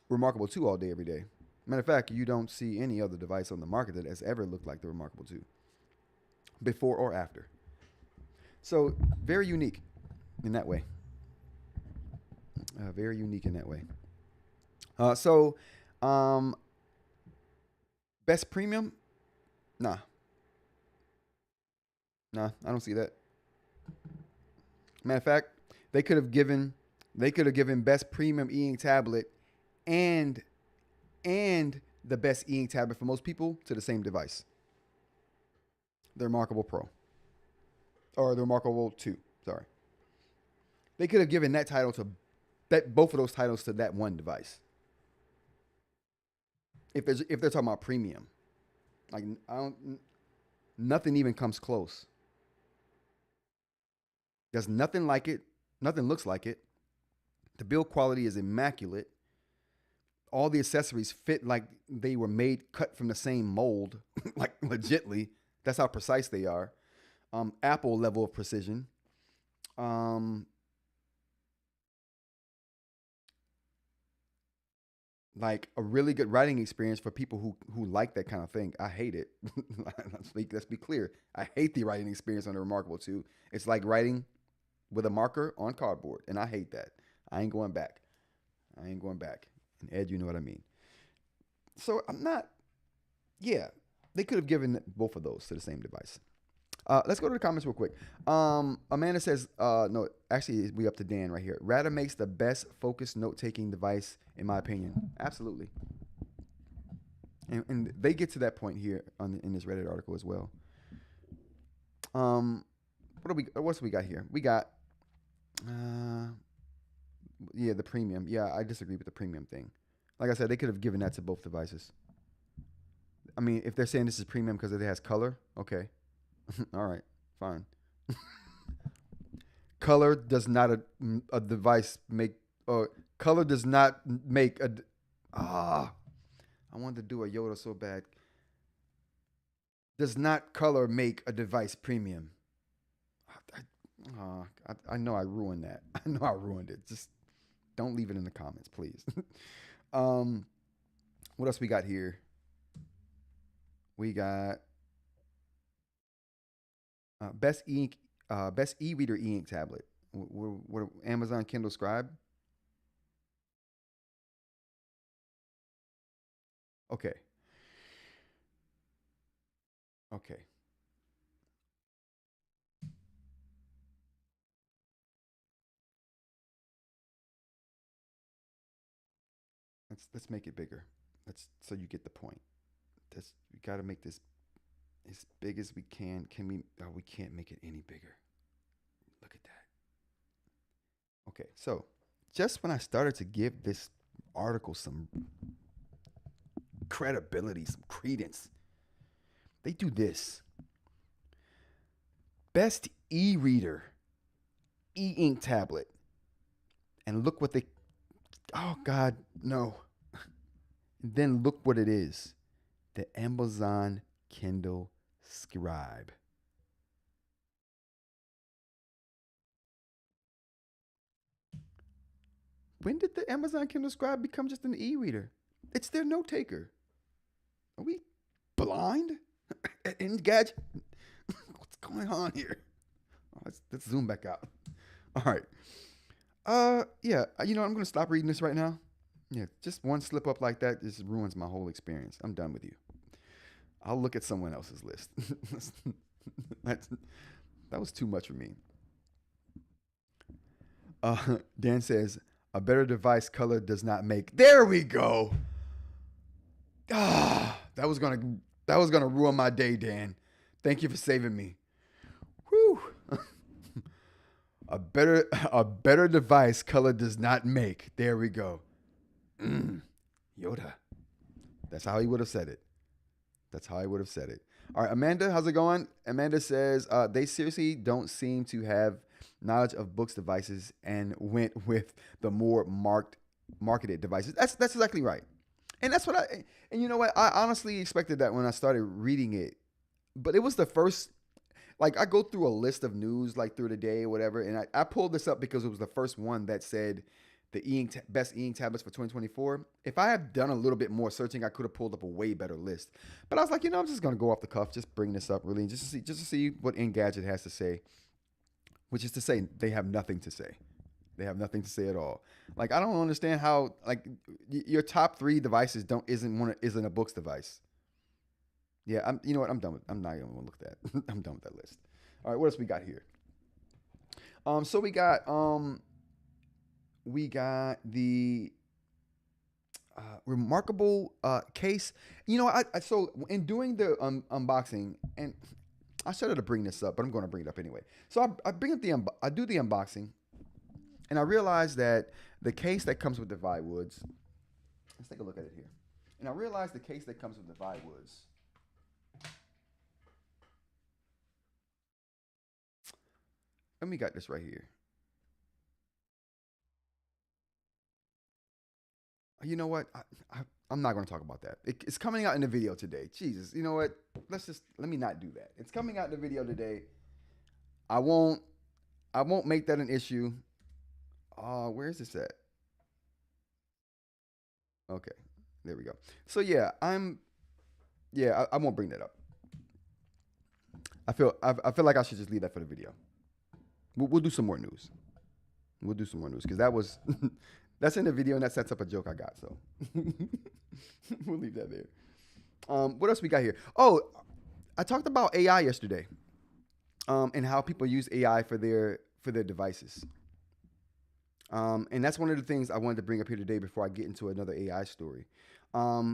Remarkable 2 all day, every day. Matter of fact, you don't see any other device on the market that has ever looked like the Remarkable 2, before or after. So very unique in that way. Very unique in that way. So best premium? Nah. Nah, I don't see that. Matter of fact, they could have given best premium e-ink tablet and the best e-ink tablet for most people to the same device. The Remarkable Pro. Or the Remarkable 2, sorry. They could have given that title to both of those titles to that one device. If they're talking about premium. Like nothing even comes close. There's nothing like it. Nothing looks like it. The build quality is immaculate. All the accessories fit like they were cut from the same mold, like legitly. That's how precise they are. Apple level of precision. Like a really good writing experience for people who like that kind of thing. I hate it. Let's be clear. I hate the writing experience on the Remarkable 2. It's like writing with a marker on cardboard, and I hate that. I ain't going back. And Ed, you know what I mean. So I'm not. Yeah, they could have given both of those to the same device. Let's go to the comments real quick. Amanda says, no, actually, we up to Dan right here. Ratta makes the best focused note-taking device, in my opinion. Absolutely. And they get to that point here in this Reddit article as well. What's we got here? We got Uh, yeah, the premium. Yeah, I disagree with the premium thing. Like I said, they could have given that to both devices. I mean, if they're saying this is premium because it has color, okay, all right, fine. Color does not a device make, or color does not make a. Ah, I wanted to do a Yoda so bad. Does not color make a device premium? I know I ruined that. I know I ruined it. Just don't leave it in the comments, please. um, what else we got here? We got best ink, best e-reader e-ink tablet. What Amazon Kindle Scribe? Okay, okay. Let's make it bigger. Let's so you get the point. This we got to make this as big as we can. Can we? Oh, we can't make it any bigger. Look at that. Okay, so just when I started to give this article some credibility, some credence, they do this. Best e-reader, e-ink tablet, and look what they. Oh God, no. And then look what it is. The Amazon Kindle Scribe. When did the Amazon Kindle Scribe become just an e-reader? It's their note taker. Are we blind? Engadget? What's going on here? Oh, let's zoom back out. All right. Yeah. You know, I'm gonna stop reading this right now. Yeah, just one slip up like that just ruins my whole experience. I'm done with you. I'll look at someone else's list. That's, that was too much for me. Dan says a better device color does not make. There we go. Ah, that was gonna ruin my day, Dan. Thank you for saving me. Whew. A better device color does not make. There we go. Yoda. That's how he would have said it. That's how I would have said it. All right, Amanda, how's it going? Amanda says they seriously don't seem to have knowledge of Boox devices and went with the more marketed devices. That's exactly right. And that's what and you know what? I honestly expected that when I started reading it. But it was the first, like, I go through a list of news like through the day or whatever, and I pulled this up because it was the first one that said the best e-ink tablets for 2024. If I had done a little bit more searching, I could have pulled up a way better list. But I was like, you know, I'm just gonna go off the cuff, just bring this up really, just to see what Engadget has to say, which is to say they have nothing to say. They have nothing to say at all. Like I don't understand how like your top three devices isn't a Boox device. Yeah, you know what? I'm done with. I'm not even gonna look at that. I'm done with that list. All right, what else we got here? So we got the remarkable case. You know, so in doing the unboxing, and I started to bring this up, but I'm going to bring it up anyway. So I bring up I do the unboxing, and I realized that the case that comes with the Viwoods. Let's take a look at it here. And I realized the case that comes with the Viwoods. And we got this right here. You know what? I'm not going to talk about that. It's coming out in the video today. Jesus, you know what? Let me not do that. It's coming out in the video today. I won't make that an issue. Where is this at? Okay, there we go. So yeah, I won't bring that up. I feel like I should just leave that for the video. We'll do some more news. We'll do some more news because that was that's in the video and that sets up a joke I got. So we'll leave that there. What else we got here? Oh, I talked about AI yesterday, and how people use AI for their devices. And that's one of the things I wanted to bring up here today before I get into another AI story. I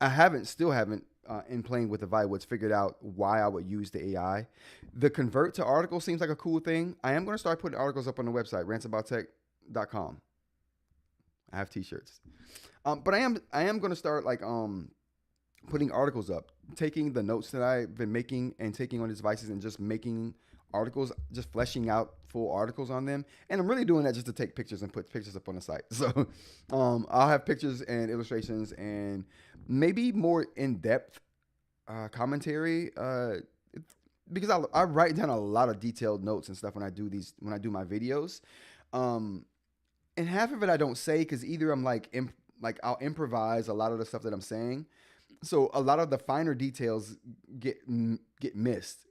haven't in playing with the Viwoods, figured out why I would use the AI. The convert to article seems like a cool thing. I am going to start putting articles up on the website, rantsaboutTech.com. I have T-shirts, but I am going to start like putting articles up, taking the notes that I've been making and taking on these devices and just making articles, just fleshing out full articles on them. And I'm really doing that just to take pictures and put pictures up on the site. So I'll have pictures and illustrations and maybe more in-depth commentary because I write down a lot of detailed notes and stuff when I do my videos. And half of it I don't say because either I'm like I'll improvise a lot of the stuff that I'm saying, so a lot of the finer details get missed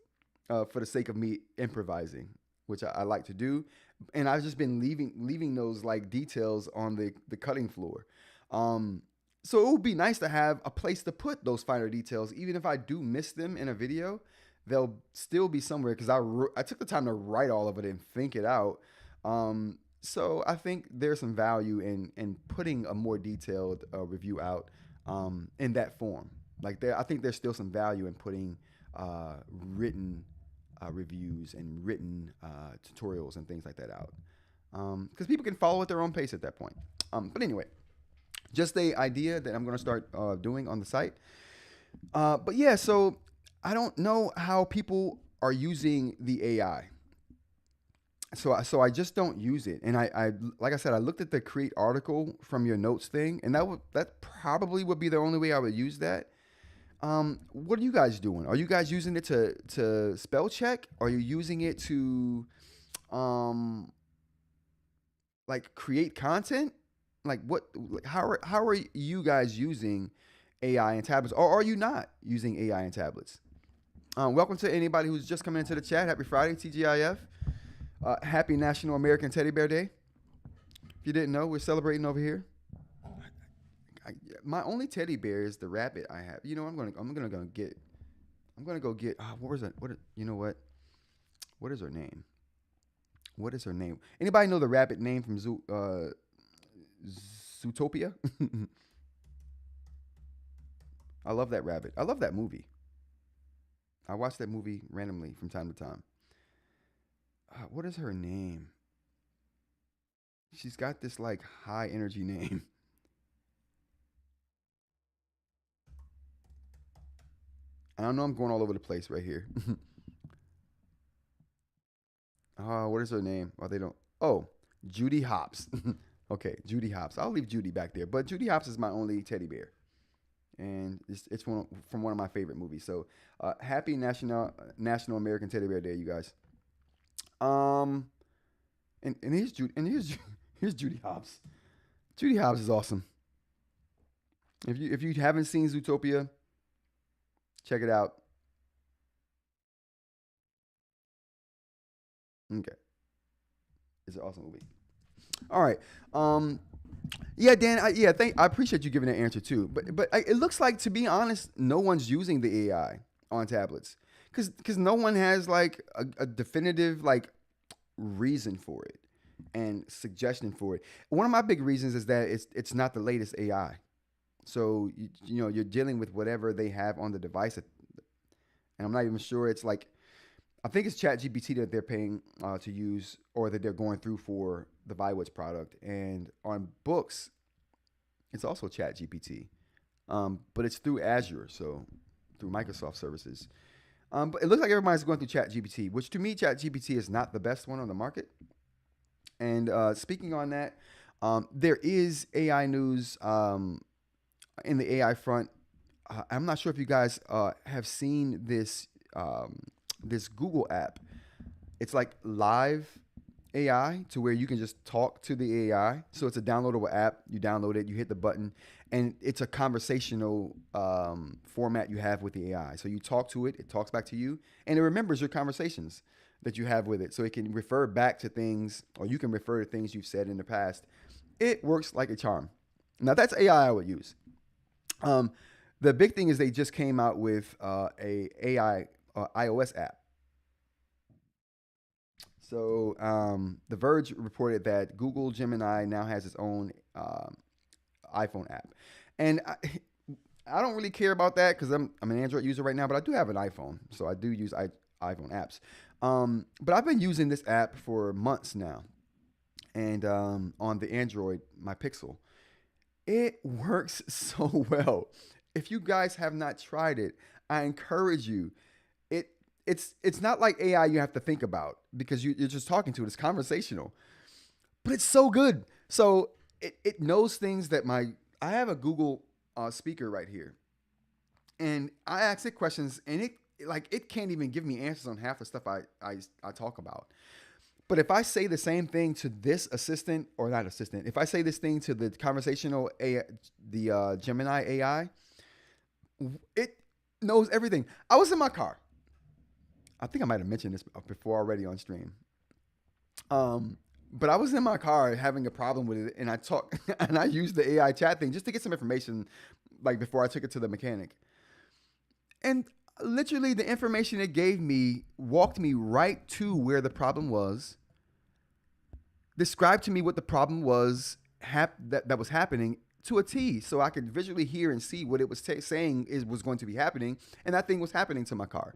for the sake of me improvising, which I like to do. And I've just been leaving those like details on the cutting floor. So it would be nice to have a place to put those finer details, even if I do miss them in a video. They'll still be somewhere because I took the time to write all of it and think it out. So I think there's some value in putting a more detailed review out in that form. I think there's still some value in putting written reviews and written tutorials and things like that out, because people can follow at their own pace at that point. But anyway, just the idea that I'm going to start doing on the site. But yeah, so I don't know how people are using the AI. So I just don't use it. And I like I said, I looked at the create article from your notes thing, and that probably would be the only way I would use that. What are you guys doing? Are you guys using it to spell check? Are you using it to like create content? Like how are you guys using AI and tablets, or are you not using AI and tablets? Welcome to anybody who's just coming into the chat. Happy Friday, TGIF. Happy National American Teddy Bear Day. If you didn't know, we're celebrating over here. My only teddy bear is the rabbit I have. You know, I'm gonna go get. What was that? You know what? What is her name? What is her name? Anybody know the rabbit name from Zootopia? I love that rabbit. I love that movie. I watch that movie randomly from time to time. What is her name? She's got this like high energy name. I don't know. I'm going all over the place right here. What is her name? Oh, they don't. Oh, Judy Hopps. Okay, Judy Hopps. I'll leave Judy back there. But Judy Hopps is my only teddy bear, and it's from one of my favorite movies. So, happy National American Teddy Bear Day, you guys. And here's Judy, here's Judy Hopps. Judy Hopps is awesome. If you haven't seen Zootopia, check it out. Okay, it's an awesome movie. All right. Yeah, Dan. I appreciate you giving that answer too. But it looks like, to be honest, no one's using the AI on tablets because no one has like a definitive like reason for it and suggestion for it. One of my big reasons is that it's not the latest AI. So you know you're dealing with whatever they have on the device, and I'm not even sure it's like, I think it's ChatGPT that they're paying to use, or that they're going through for the Viwoods product. And on Boox, it's also ChatGPT, but it's through Azure, so through Microsoft services. But it looks like everybody's going through ChatGPT, which to me, ChatGPT is not the best one on the market. And speaking on that, there is AI news in the AI front. I'm not sure if you guys have seen this this Google app. It's like live AI, to where you can just talk to the AI. So it's a downloadable app. You download it, you hit the button, and it's a conversational format you have with the AI. So you talk to it, it talks back to you, and it remembers your conversations that you have with it. So it can refer back to things, or you can refer to things you've said in the past. It works like a charm. Now that's AI I would use. The big thing is they just came out with a AI iOS app. So The Verge reported that Google Gemini now has its own iPhone app, and I don't really care about that because I'm an Android user right now, but I do have an iPhone, so I do use iPhone apps. But I've been using this app for months now, and on the Android, my Pixel, it works so well. If you guys have not tried it, I encourage you. It it's not like AI you have to think about because you're just talking to it. It's conversational, but it's so good. So it knows things that my I have a Google speaker right here, and I ask it questions, and it can't even give me answers on half the stuff I talk about. But if I say the same thing to this assistant or not assistant, if I say this thing to the conversational AI, the Gemini AI, it knows everything. I was in my car. I think I might have mentioned this before already on stream. But I was in my car having a problem with it, and I talk and I used the AI chat thing just to get some information, like before I took it to the mechanic. And literally, the information it gave me walked me right to where the problem was, described to me what the problem was that was happening to a T, so I could visually hear and see what it was saying was going to be happening, and that thing was happening to my car.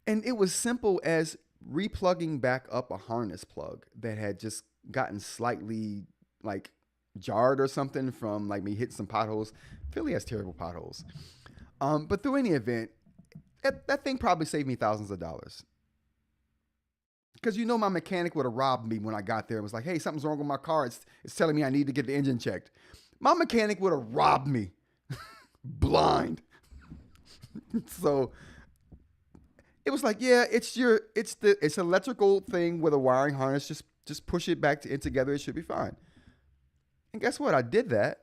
And it was simple as replugging back up a harness plug that had just gotten slightly like jarred or something from like me hitting some potholes. Philly has terrible potholes. But through any event, that thing probably saved me thousands of dollars. Because my mechanic would have robbed me when I got there. It was like, hey, something's wrong with my car. It's telling me I need to get the engine checked. My mechanic would have robbed me blind. So it was like, yeah, it's electrical thing with a wiring harness. Just push it back in together. It should be fine. And guess what? I did that.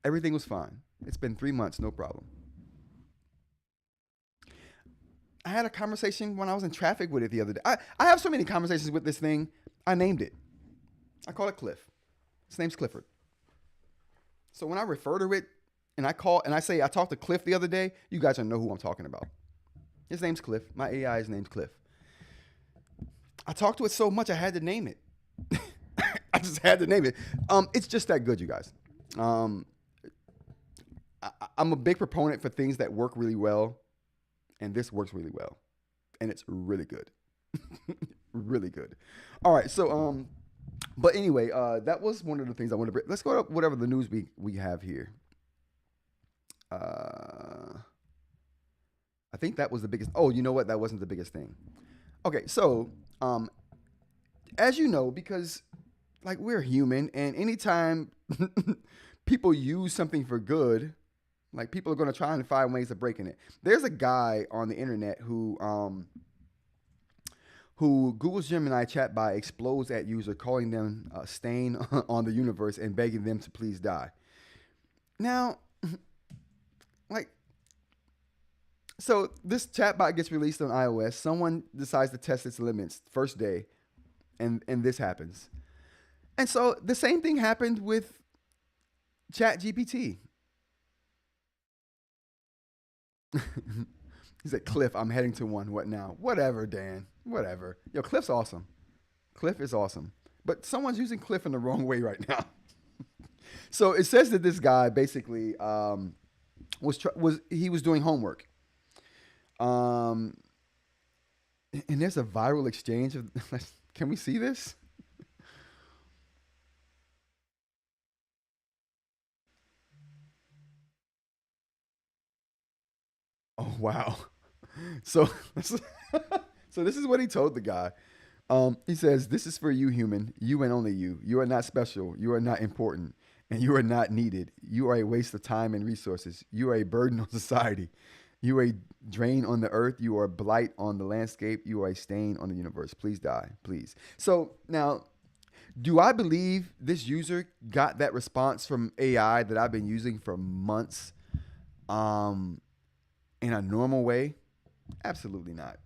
Everything was fine. It's been 3 months, no problem. I had a conversation when I was in traffic with it the other day. I have so many conversations with this thing. I named it. I call it Cliff. His name's Clifford. So when I refer to it and I say I talked to Cliff the other day, you guys don't know who I'm talking about. His name's Cliff. My AI's name's Cliff. I talked to it so much I had to name it. I just had to name it. It's just that good, you guys. I'm a big proponent for things that work really well. And this works really well. And it's really good. Really good. All right. So, but anyway, that was one of the things I wanted to bring. Let's go to whatever the news we have here. I think that was the biggest. Oh, you know what? That wasn't the biggest thing. Okay. So, as you know, because like we're human, and anytime people use something for good, like people are going to try and find ways of breaking it. There's a guy on the internet who Google's Gemini chatbot explodes at user, calling them a stain on the universe and begging them to please die. Now, like, so this chatbot gets released on iOS. Someone decides to test its limits first day, and this happens. And so the same thing happened with ChatGPT. He said, Cliff, I'm heading to one. What now? Whatever, Dan. Whatever. Yo, Cliff's awesome. Cliff is awesome. But someone's using Cliff in the wrong way right now. So it says that this guy basically was doing homework. And there's a viral exchange of. Can we see this? Oh wow. So so this is what he told the guy. He says, "This is for you, human. You and only you. You are not special. You are not important, and you are not needed. You are a waste of time and resources. You are a burden on society. You are a drain on the earth. You are a blight on the landscape. You are a stain on the universe. Please die, please." So now, do I believe this user got that response from AI that I've been using for months? In a normal way? Absolutely not.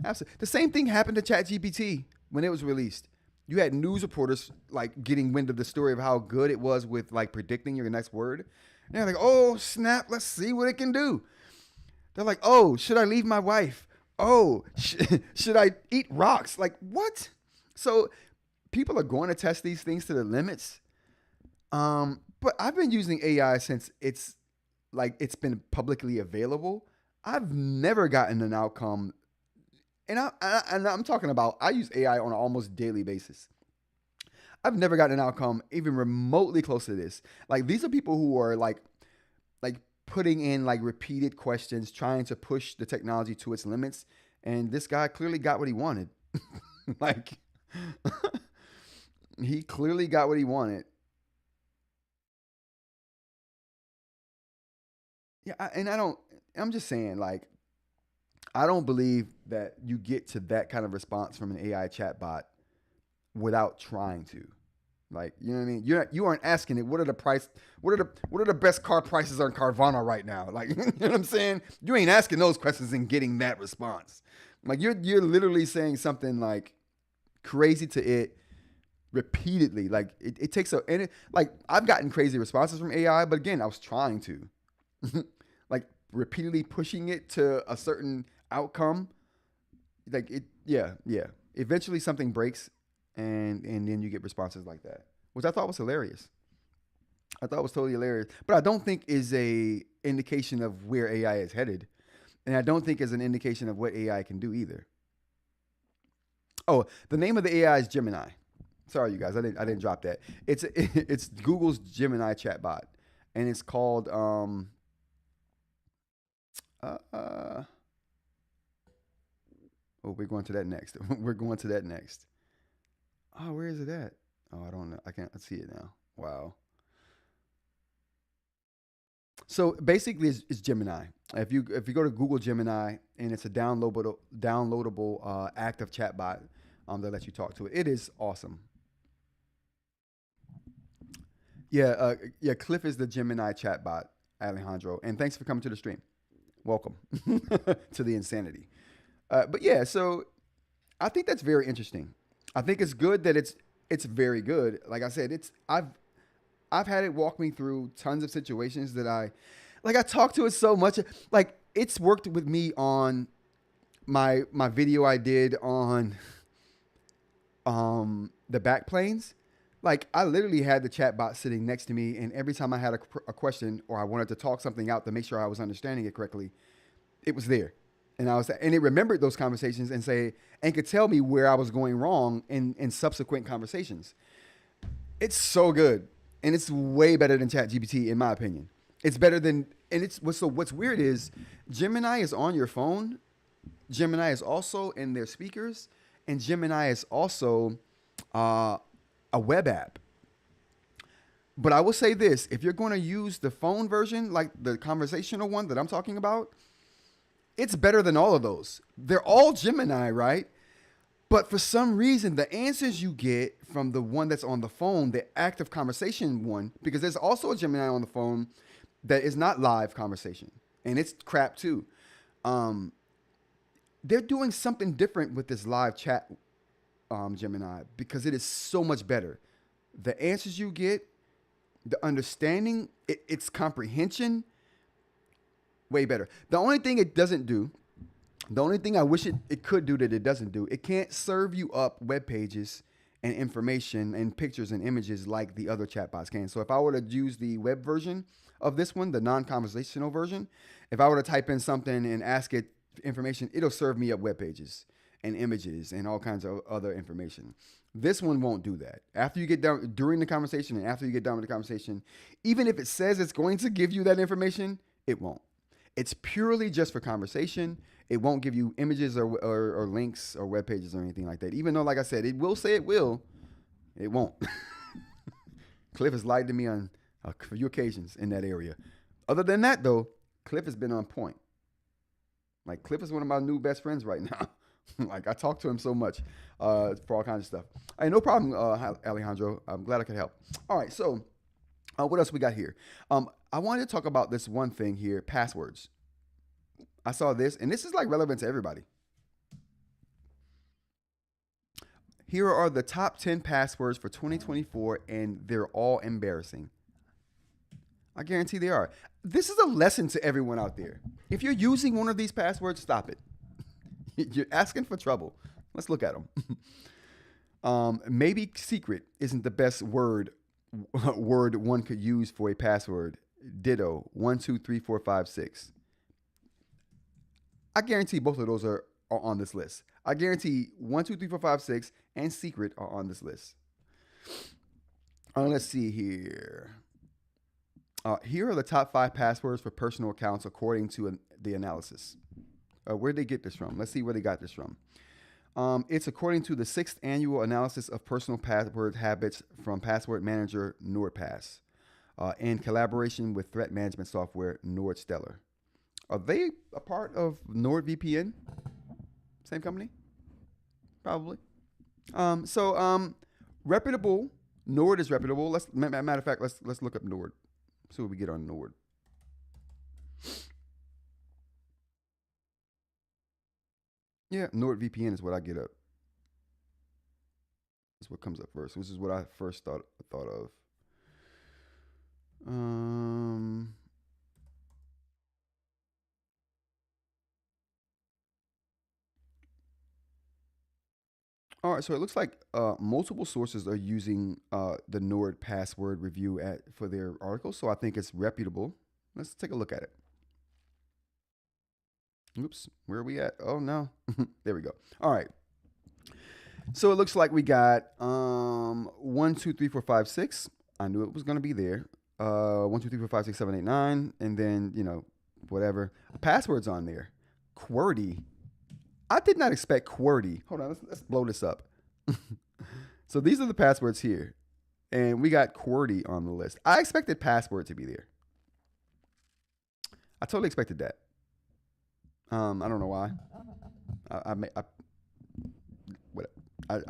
Absolutely. The same thing happened to ChatGPT when it was released. You had news reporters like getting wind of the story of how good it was with like predicting your next word. And they're like, oh, snap, let's see what it can do. They're like, oh, should I leave my wife? Oh, should I eat rocks? Like, what? So people are going to test these things to the limits. But I've been using AI since it's been publicly available. I've never gotten an outcome, and I'm talking about I use AI on an almost daily basis. I've never gotten an outcome even remotely close to this. Like these are people who are like putting in like repeated questions, trying to push the technology to its limits, and this guy clearly got what he wanted. Like he clearly got what he wanted. Yeah, and I don't. I'm just saying, like, I don't believe that you get to that kind of response from an AI chatbot without trying to. Like, you know what I mean? You aren't asking it. What are the best car prices on Carvana right now? Like, you know what I'm saying? You ain't asking those questions and getting that response. Like, you're literally saying something like crazy to it repeatedly. Like, it takes like I've gotten crazy responses from AI, but again, I was trying to. Like repeatedly pushing it to a certain outcome, like it, yeah. Eventually something breaks, and then you get responses like that, which I thought was hilarious. I thought was totally hilarious, but I don't think is a indication of where AI is headed, and I don't think is an indication of what AI can do either. Oh, the name of the AI is Gemini. Sorry, you guys, I didn't drop that. It's Google's Gemini chatbot, and it's called uh, oh, we're going to that next. We're going to that next. Oh, where is it at? Oh, I don't know. I can't see it now. Wow. So basically, it's Gemini. If you go to Google Gemini, and it's a downloadable active chatbot that lets you talk to it. It is awesome. Yeah. Cliff is the Gemini chatbot, Alejandro, and thanks for coming to the stream. Welcome to the insanity. But yeah, so I think that's very interesting. I think it's good that it's very good. Like I said, I've had it walk me through tons of situations that I talk to it so much. Like it's worked with me on my video I did on the backplanes. Like I literally had the chatbot sitting next to me, and every time I had a question or I wanted to talk something out to make sure I was understanding it correctly, it was there, and it remembered those conversations and could tell me where I was going wrong in subsequent conversations. It's so good, and it's way better than ChatGPT in my opinion. It's better than and it's what's weird is Gemini is on your phone. Gemini is also in their speakers, and Gemini is also uh, a web app. But I will say this: if you're going to use the phone version, like the conversational one that I'm talking about, it's better than all of those. They're all Gemini, right? But for some reason, the answers you get from the one that's on the phone, the active conversation one, because there's also a Gemini on the phone that is not live conversation, and it's crap too. Um, they're doing something different with this live chat Gemini because it is so much better. The answers you get, the understanding, its comprehension, way better. The only thing I wish it could do that it doesn't do, it can't serve you up web pages and information and pictures and images like the other chatbots can. So if I were to use the web version of this one, the non-conversational version, if I were to type in something and ask it information, it'll serve me up web pages and images and all kinds of other information. This one won't do that. After you get done during the conversation and after you get done with the conversation, even if it says it's going to give you that information, it won't. It's purely just for conversation. It won't give you images or links or web pages or anything like that. Even though, like I said, it will say it will, it won't. Cliff has lied to me on a few occasions in that area. Other than that, though, Cliff has been on point. Like Cliff is one of my new best friends right now. Like I talk to him so much for all kinds of stuff. Hey, no problem, Alejandro. I'm glad I could help. All right, so what else we got here? I wanted to talk about this one thing here: passwords. I saw this, and this is like relevant to everybody. Here are the top 10 passwords for 2024, and they're all embarrassing. I guarantee they are. This is a lesson to everyone out there. If you're using one of these passwords, stop it. You're asking for trouble. Let's look at them. Maybe secret isn't the best word word one could use for a password. Ditto 12345 6. I guarantee both of those are on this list. I guarantee 12345 6 and secret are on this list. Let's see here. Here are the top 5 passwords for personal accounts according to the analysis. Where'd they get this from? Let's see where they got this from. It's according to the 6th annual analysis of personal password habits from password manager NordPass, in collaboration with threat management software NordStellar. Are they a part of NordVPN? Same company? Probably. Reputable. Nord is reputable. Matter of fact, let's look up Nord. See what we get on Nord. Yeah, NordVPN is what I get up. That's what comes up first. This is what I first thought of. All right, so it looks like multiple sources are using the Nord password review for their article, so I think it's reputable. Let's take a look at it. Oops, where are we at? Oh no, there we go. All right, so it looks like we got 1, 2, 3, 4, 5, 6. I knew it was going to be there. 1, 2, 3, 4, 5, 6, 7, 8, 9, and then whatever passwords on there. QWERTY. I did not expect QWERTY. Hold on, let's blow this up. So these are the passwords here, and we got QWERTY on the list. I expected password to be there. I totally expected that. I don't know why. I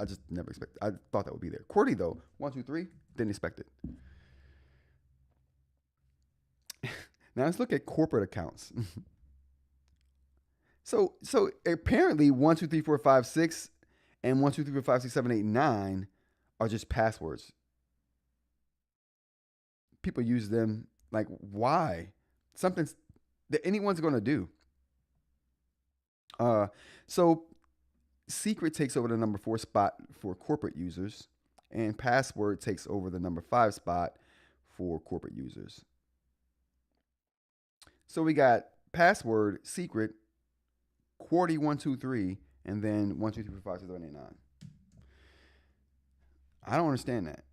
just never expected. I thought that would be there. QWERTY though, 1, 2, 3, didn't expect it. Now let's look at corporate accounts. So apparently 1, 2, 3, 4, 5, 6 and 1, 2, 3, 4, 5, 6, 7, 8, 9 are just passwords. People use them like why? Something that anyone's going to do. So secret takes over the number 4 spot for corporate users, and password takes over the number 5 spot for corporate users. So we got password, secret, QWERTY 1, 2, 3, and then 1, 2, 3, 4, 5, 6, 7, 8, 9. I don't understand that.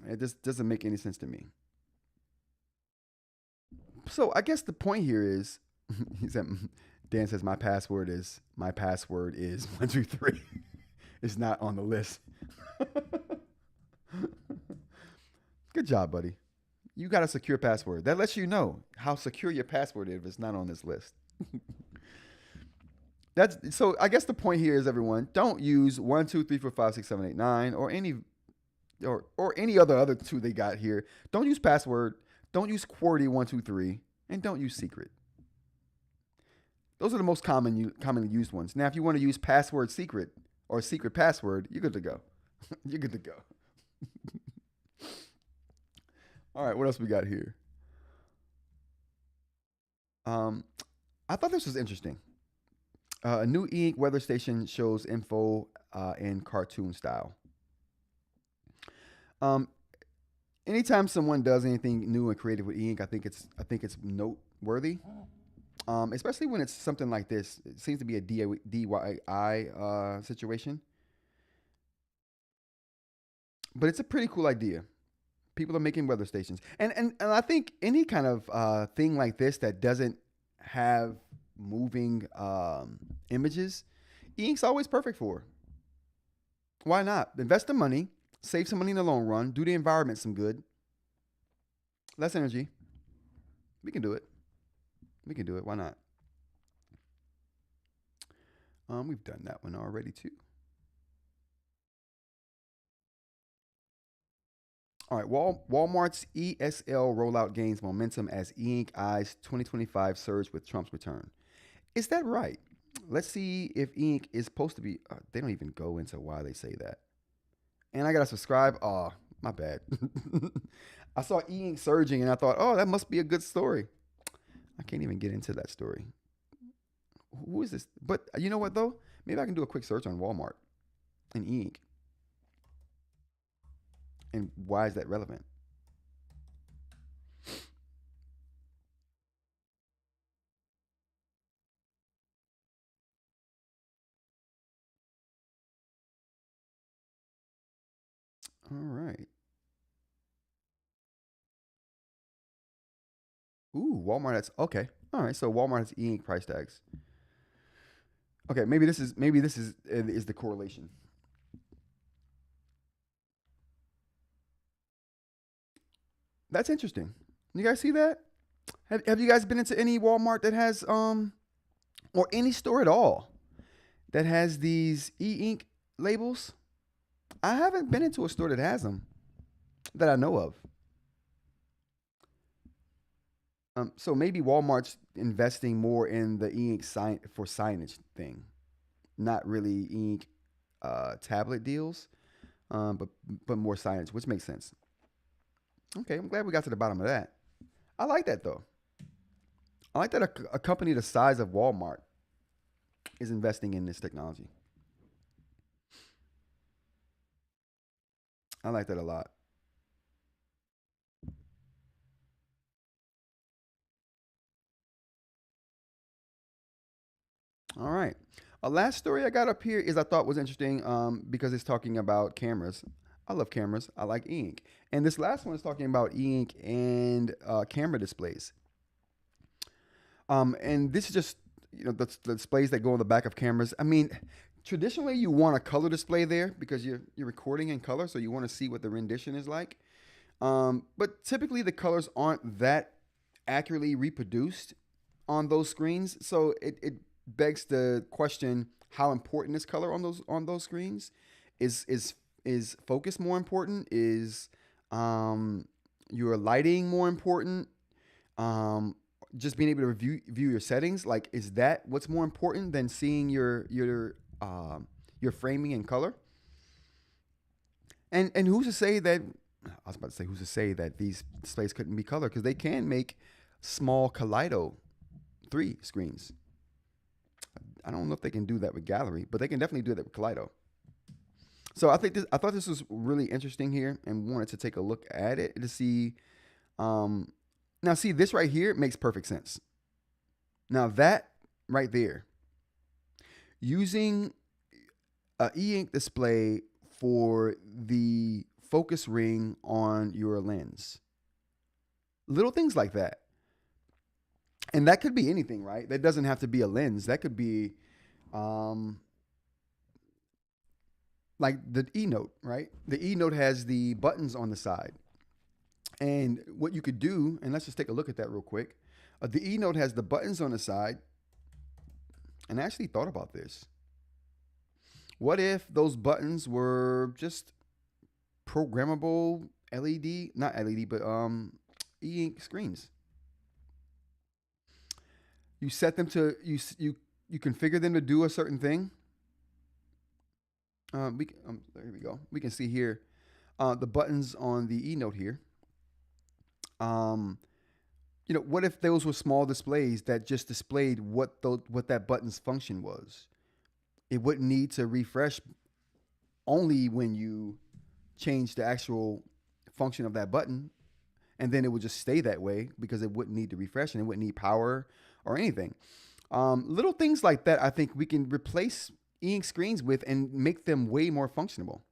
It just doesn't make any sense to me. So I guess the point here is, Dan says my password is 1, 2, 3. It's not on the list. Good job, buddy. You got a secure password. That lets you know how secure your password is if it's not on this list. So I guess the point here is, everyone, don't use 1, 2, 3, 4, 5, 6, 7, 8, 9 or any other 2 they got here. Don't use password. Don't use QWERTY 1, 2, 3, and don't use secret. Those are the most commonly used ones. Now, if you want to use password secret or secret password, you're good to go. You're good to go. All right, what else we got here? I thought this was interesting. A new eInk weather station shows info in cartoon style. Anytime someone does anything new and creative with eInk, I think it's noteworthy. Especially when it's something like this. It seems to be a DIY situation. But it's a pretty cool idea. People are making weather stations. And I think any kind of thing like this that doesn't have moving images, eInk's always perfect for. Why not? Invest the money, save some money in the long run, do the environment some good. Less energy. We can do it. We can do it. Why not? We've done that one already too. All right, Walmart's ESL rollout gains momentum as eInk eyes 2025 surge with Trump's return. Is that right? Let's see if eInk is supposed to be. They don't even go into why they say that. And I got to subscribe. Oh, my bad. I saw eInk surging and I thought, oh, that must be a good story. I can't even get into that story. Who is this? But you know what, though? Maybe I can do a quick search on Walmart and eInk. And why is that relevant? All right. Ooh, Walmart has okay. All right, so Walmart has e-ink price tags. Okay, maybe this is the correlation. That's interesting. You guys see that? Have you guys been into any Walmart that has or any store at all that has these e-ink labels? I haven't been into a store that has them that I know of. So maybe Walmart's investing more in the e-ink sign for signage thing, not really e-ink tablet deals, but more signage, which makes sense. Okay, I'm glad we got to the bottom of that. I like that though. I like that a company the size of Walmart is investing in this technology. I like that a lot. All right. A last story I got up here is I thought was interesting because it's talking about cameras. I love cameras. I like ink. And this last one is talking about ink and camera displays. And this is just the displays that go on the back of cameras. I mean, traditionally you want a color display there because you're recording in color, so you want to see what the rendition is like. But typically the colors aren't that accurately reproduced on those screens, so it begs the question: how important is color on those screens? Is focus more important? Is your lighting more important? Um, just being able to view your settings, like, is that what's more important than seeing your framing in color? And who's to say that? I was about to say, who's to say that these displays couldn't be color? Because they can make small Kaleido 3 screens. I don't know if they can do that with Gallery, but they can definitely do that with Kaleido. So I thought this was really interesting here, and wanted to take a look at it to see. Um, Now, see, this right here makes perfect sense. Now that right there, using a e-ink display for the focus ring on your lens, little things like that. And that could be anything, right? That doesn't have to be a lens. That could be um, like the e-note, right? The e-note has the buttons on the side. And what you could do, and let's just take a look at that real quick. The e-note has the buttons on the side. And I actually thought about this. What if those buttons were just programmable LED, not LED, but e-ink screens? You set them to you configure them to do a certain thing. Here we go. We can see here the buttons on the e-note here. Um, what if those were small displays that just displayed what that button's function was? It wouldn't need to refresh only when you change the actual function of that button, and then it would just stay that way because it wouldn't need to refresh and it wouldn't need power or anything. Little things like that, I think we can replace e-ink screens with and make them way more functional.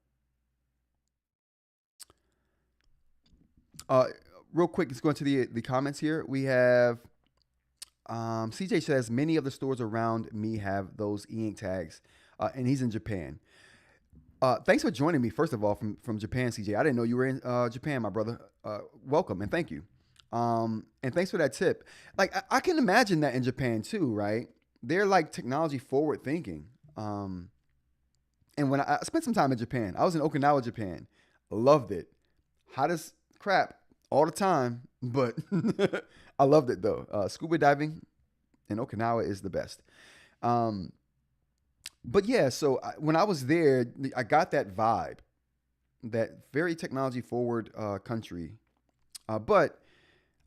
Uh, Real quick, let's go into the comments here. We have CJ says many of the stores around me have those e-ink tags, and he's in Japan. Thanks for joining me, first of all, from Japan, CJ. I didn't know you were in Japan, my brother. Welcome and thank you. And thanks for that tip. Like, I can imagine that in Japan too, right? They're like technology forward thinking. And when I spent some time in Japan, I was in Okinawa, Japan. Loved it. Hot as crap all the time, but I loved it though. Scuba diving in Okinawa is the best. Um, but yeah, so when I was there, I got that vibe, that very technology forward country. But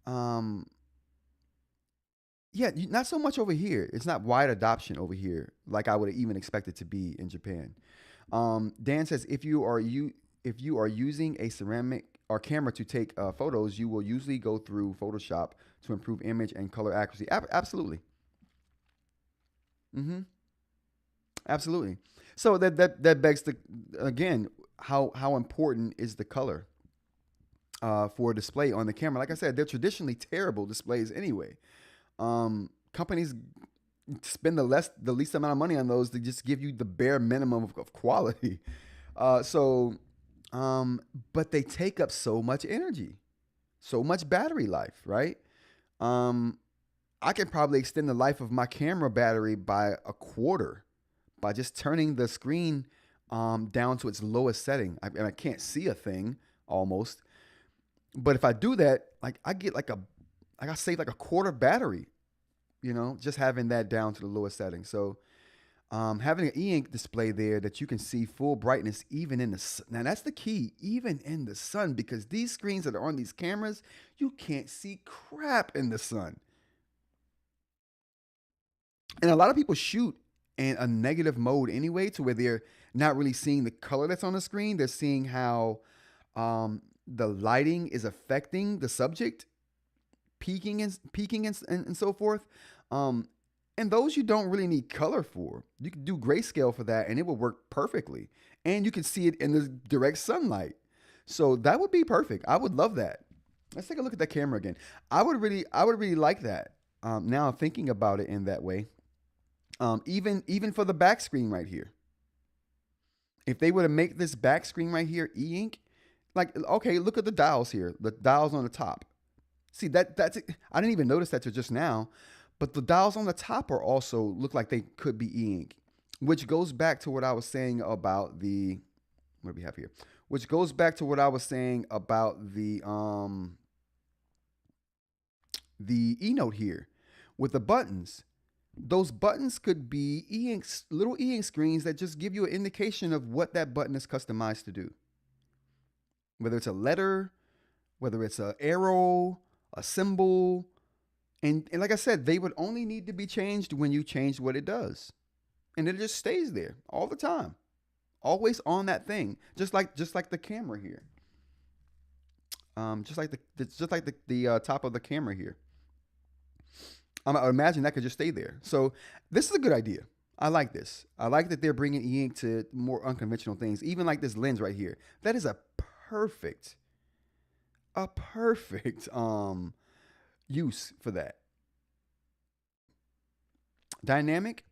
um, yeah, not so much over here. It's not wide adoption over here like I would have even expected to be in Japan. Dan says if you are if you are using a ceramic or camera to take photos, you will usually go through Photoshop to improve image and color accuracy. Absolutely. Mm-hmm. Absolutely. So that begs the again how important is the color for display on the camera? Like I said, they're traditionally terrible displays anyway. Companies spend the least amount of money on those to just give you the bare minimum of quality. So, but they take up so much energy, so much battery life, right? Um, I can probably extend the life of my camera battery by a quarter by just turning the screen down to its lowest setting. And I can't see a thing almost. But if I do that, like I get like I save like a quarter battery, just having that down to the lowest setting. So having an e-ink display there that you can see full brightness even in the sun. Now that's the key, even in the sun, because these screens that are on these cameras, you can't see crap in the sun. And a lot of people shoot in a negative mode anyway, to where they're not really seeing the color that's on the screen. They're seeing how the lighting is affecting the subject, peaking and so forth. Um, and those you don't really need color for. You can do grayscale for that, and it will work perfectly. And you can see it in the direct sunlight. So that would be perfect. I would love that. Let's take a look at that camera again. I would really like that. Now thinking about it in that way, even for the back screen right here, if they were to make this back screen right here e-ink, like okay, look at the dials here, the dials on the top. See that's I didn't even notice that till just now, but the dials on the top are also look like they could be e-ink, which goes back to what I was saying about the what do we have here? Which goes back to what I was saying about the e-note here with the buttons. Those buttons could be e-ink, little e-ink screens that just give you an indication of what that button is customized to do. Whether it's a letter, whether it's an arrow, a symbol, and like I said, they would only need to be changed when you change what it does, and it just stays there all the time, always on that thing, just like the camera here, just like the top of the camera here. I imagine that could just stay there. So this is a good idea. I like this. I like that they're bringing e-ink to more unconventional things, even like this lens right here. That is perfect, a perfect use for that. Dynamic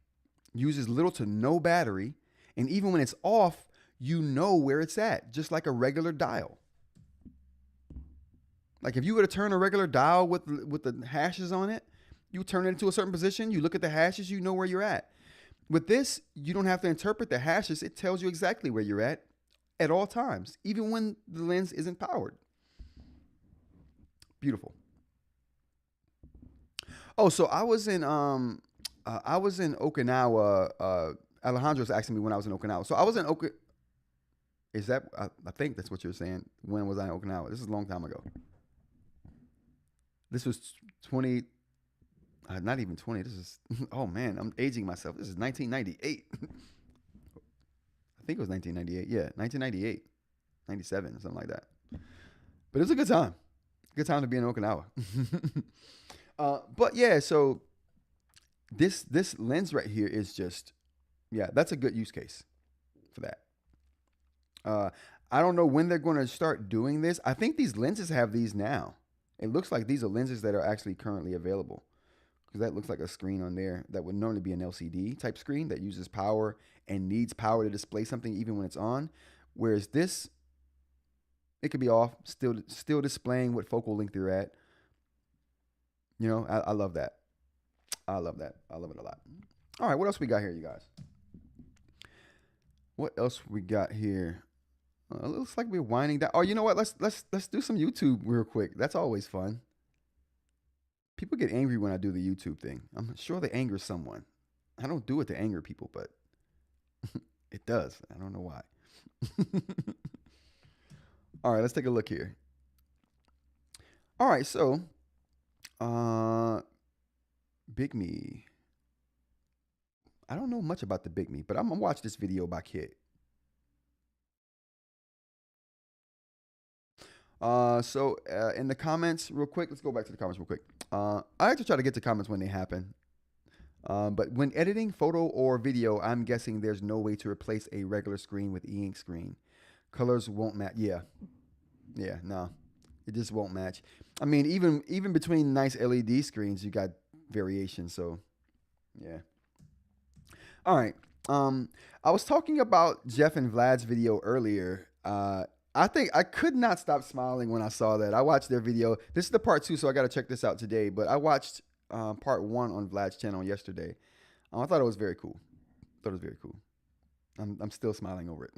uses little to no battery, and even when it's off, you know where it's at, just like a regular dial. Like if you were to turn a regular dial with the hashes on it, you turn it into a certain position, you look at the hashes, you know where you're at. With this, you don't have to interpret the hashes. It tells you exactly where you're at all times, even when the lens isn't powered. Beautiful. Oh, so I was in Okinawa. Alejandro's asking me when I was in Okinawa. So I was in Okinawa. Is that I think that's what you're saying? When was I in Okinawa? This is a long time ago. This was 20, not even 20. This is oh man, I'm aging myself. This is 1998. I think it was 1998. Yeah, 1998, 97, something like that. But it was a good time. Good time to be in Okinawa. But yeah, so this lens right here is just yeah, that's a good use case for that. Uh, I don't know when they're going to start doing this. I think these lenses have these now. It looks like these are lenses that are actually currently available, because that looks like a screen on there that would normally be an LCD type screen that uses power and needs power to display something even when it's on. Whereas this, it could be off, still displaying what focal length you're at. I love that. I love that. I love it a lot. All right, what else we got here, you guys? What else we got here? It looks like we're winding down. Oh, you know what? Let's do some YouTube real quick. That's always fun. People get angry when I do the YouTube thing. I'm sure they anger someone. I don't do it to anger people, but it does. I don't know why. All right, let's take a look here. All right, so Big Me. I don't know much about the Big Me, but I'm gonna watch this video by Kit. In the comments, real quick, let's go back to the comments real quick. I like to try to get to comments when they happen. But when editing photo or video, I'm guessing there's no way to replace a regular screen with e-ink screen. Colors won't match. Yeah, no, it just won't match. I mean, even between nice LED screens, you got variation. So, yeah. All right. I was talking about Jeff and Vlad's video earlier. I think I could not stop smiling when I saw that. I watched their video. This is the part 2, so I got to check this out today. But I watched part 1 on Vlad's channel yesterday. I thought it was very cool. I'm still smiling over it.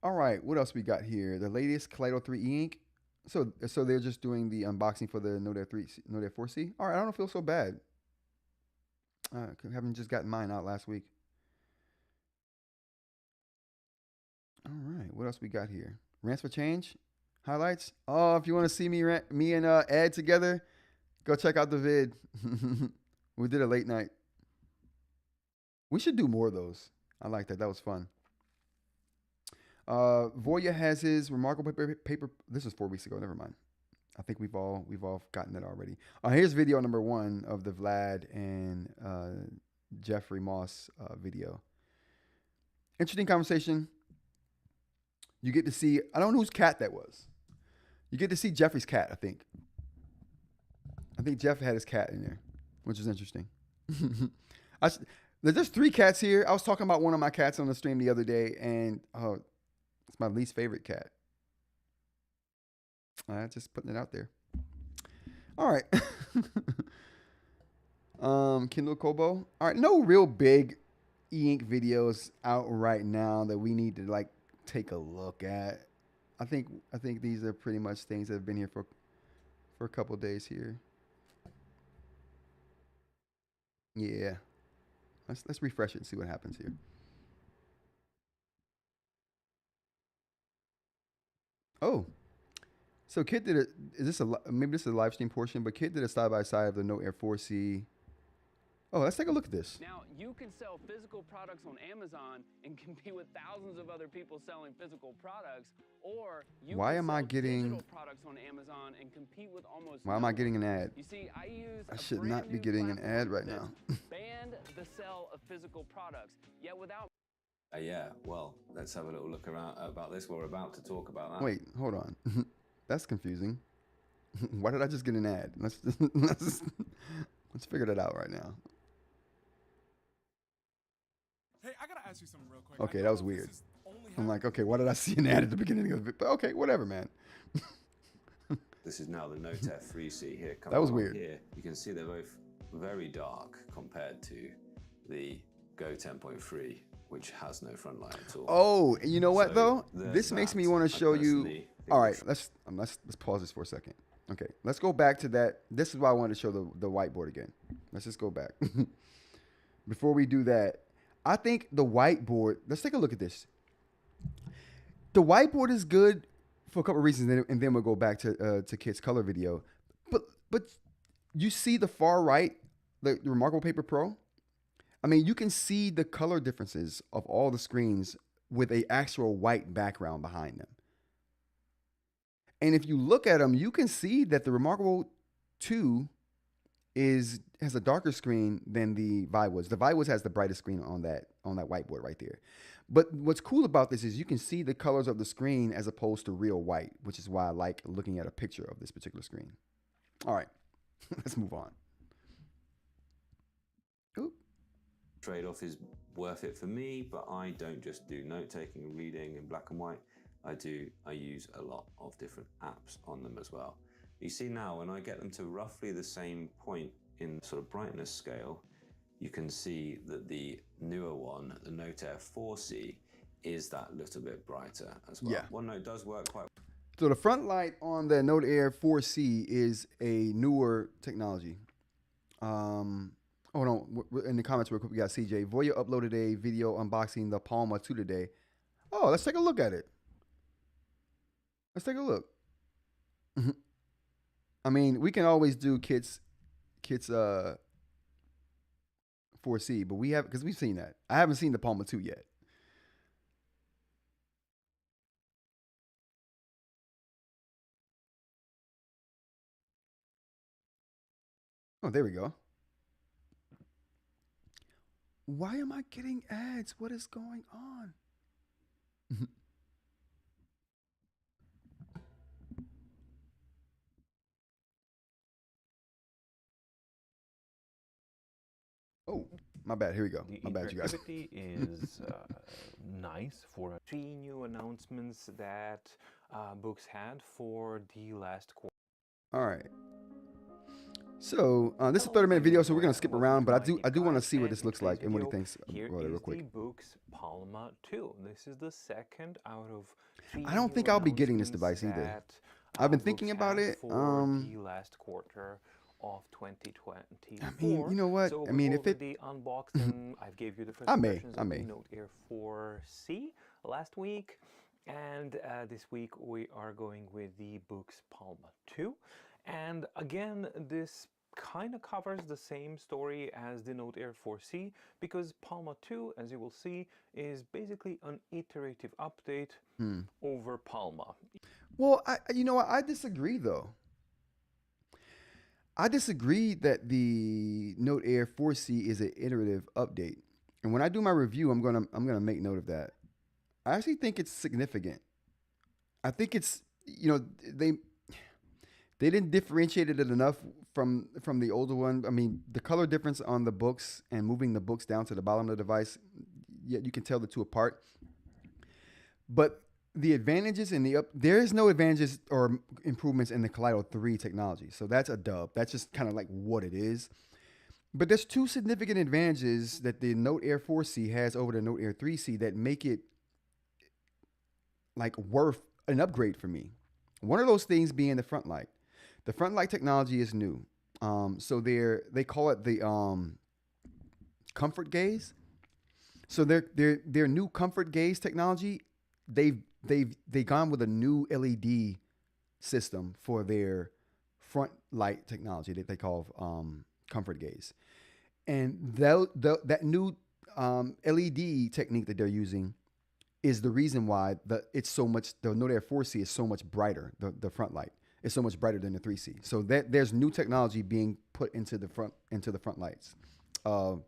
All right, what else we got here? The latest Kaleido 3 e-ink. So they're just doing the unboxing for the Note Air 4C. All right, I don't feel so bad. Having just gotten mine out last week. All right, what else we got here? Rants for Change, highlights. Oh, if you want to see me and Ed together, go check out the vid. We did a late night. We should do more of those. I like that. That was fun. Voya has his remarkable paper. This was 4 weeks ago. Never mind. I think we've all gotten that already. Here's video number 1 of the Vlad and Jeffrey Moss video. Interesting conversation. You get to see, I don't know whose cat that was. You get to see Jeffrey's cat, I think. I think Jeff had his cat in there, which is interesting. There's 3 cats here. I was talking about one of my cats on the stream the other day, and it's my least favorite cat. Just putting it out there. All right. Kindle Kobo. All right, no real big e-ink videos out right now that we need to like take a look at. I think these are pretty much things that have been here for a couple of days here. Yeah. Let's refresh it and see what happens here. Oh. So Kit did it. Maybe this is a live stream portion, but Kit did a side by side of the Note Air 4C. Oh, let's take a look at this. Now, you can sell physical products on Amazon and compete with thousands of other people selling physical products, or you Why can am sell I getting digital products on Amazon and compete with almost Why am I getting an ad? You see, I should not be getting an ad right now. Banned the sale of physical products, yet without Yeah, well, let's have a little look around about this. We're about to talk about that. Wait, hold on. That's confusing. Why did I just get an ad? Let's figure that out right now. Hey, I gotta ask you something real quick. Okay, that was weird. I'm like, okay, why did I see an ad at the beginning of it? But okay, whatever, man. This is now the Note Air 3C here. That was weird. Here, you can see they're both very dark compared to the Go 10.3, which has no front light at all. Oh, you know what So though? This makes me want to show you. All right, let's pause this for a second. Okay, let's go back to that. This is why I wanted to show the whiteboard again. Let's just go back. Before we do that, I think the whiteboard, let's take a look at this. The whiteboard is good for a couple of reasons, and then we'll go back to Kit's color video. But you see the far right, the Remarkable Paper Pro? I mean, you can see the color differences of all the screens with a actual white background behind them. And if you look at them, you can see that the Remarkable 2 has a darker screen than the Viwoods. The Viwoods has the brightest screen on that whiteboard right there. But what's cool about this is you can see the colors of the screen as opposed to real white, which is why I like looking at a picture of this particular screen. All right, let's move on. Oop. Trade-off is worth it for me, but I don't just do note-taking and reading in black and white. I use a lot of different apps on them as well. You see now, when I get them to roughly the same point in sort of brightness scale, you can see that the newer one, the Note Air 4C, is that little bit brighter as well. Yeah. OneNote does work quite. So the front light on the Note Air 4C is a newer technology. Hold on, in the comments real quick, we got CJ. Voya uploaded a video unboxing the Palma 2 today. Oh, let's take a look at it. Let's take a look. I mean, we can always do Kit's 4C, but because we've seen that. I haven't seen the Palma 2 yet. Oh, there we go. Why am I getting ads? What is going on? Oh, my bad. Here we go. The My bad, you guys. interactivity is nice for 3 new announcements that Boox had for the last quarter. All right. So this is a 30-minute video, so we're gonna skip around, but I do want to see what this looks like and what he thinks. Here Go ahead, is real quick. the Boox Palma 2. This is the second out of 3 I don't think I'll be getting this device either. I've been thinking about it. For the last quarter of 2024. I mean, you know what? So I mean, if it the unboxed and I've gave you the first I may. impressions of the Note Air 4C last week, and this week we are going with the Boox Palma 2. And again, this kind of covers the same story as the Note Air 4C, because Palma 2, as you will see, is basically an iterative update over Palma. Well, you know what? I disagree though. I disagree that the Note Air 4C is an iterative update. And when I do my review, I'm gonna make note of that. I actually think it's significant. I think it's, you know, they didn't differentiate it enough from the older one. I mean, the color difference on the Boox and moving the Boox down to the bottom of the device, yeah, you can tell the two apart. But the advantages in there is no advantages or improvements in the Kaleido 3 technology. So that's a dub. That's just kind of like what it is. But there's two significant advantages that the Note Air 4C has over the Note Air 3C that make it like worth an upgrade for me. One of those things being the front light. The front light technology is new. So they call it the comfort gaze. So their new comfort gaze technology, they've gone with a new LED system for their front light technology that they call comfort gaze. And that new LED technique that they're using is the reason why the Note Air 4C is so much brighter. The front light is so much brighter than the 3C. So there's new technology being put into the front lights. And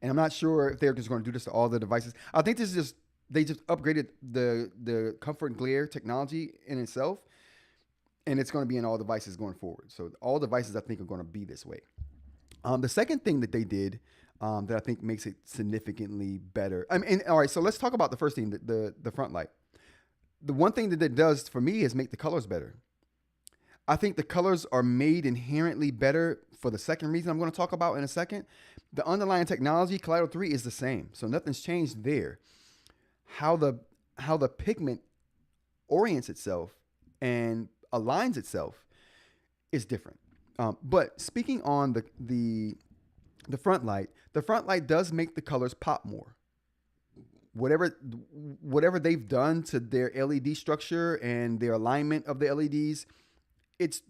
I'm not sure if they're just going to do this to all the devices. I think this is they just upgraded the comfort glare technology in itself, and it's going to be in all devices going forward. So all devices I think are going to be this way. The second thing that they did that I think makes it significantly better. I mean, all right, so let's talk about the first thing, the front light. The one thing that it does for me is make the colors better. I think the colors are made inherently better for the second reason I'm going to talk about in a second. The underlying technology, Kaleido 3, is the same. So nothing's changed there. How the pigment orients itself and aligns itself is different. But speaking on the front light does make the colors pop more. Whatever they've done to their LED structure and their alignment of the LEDs,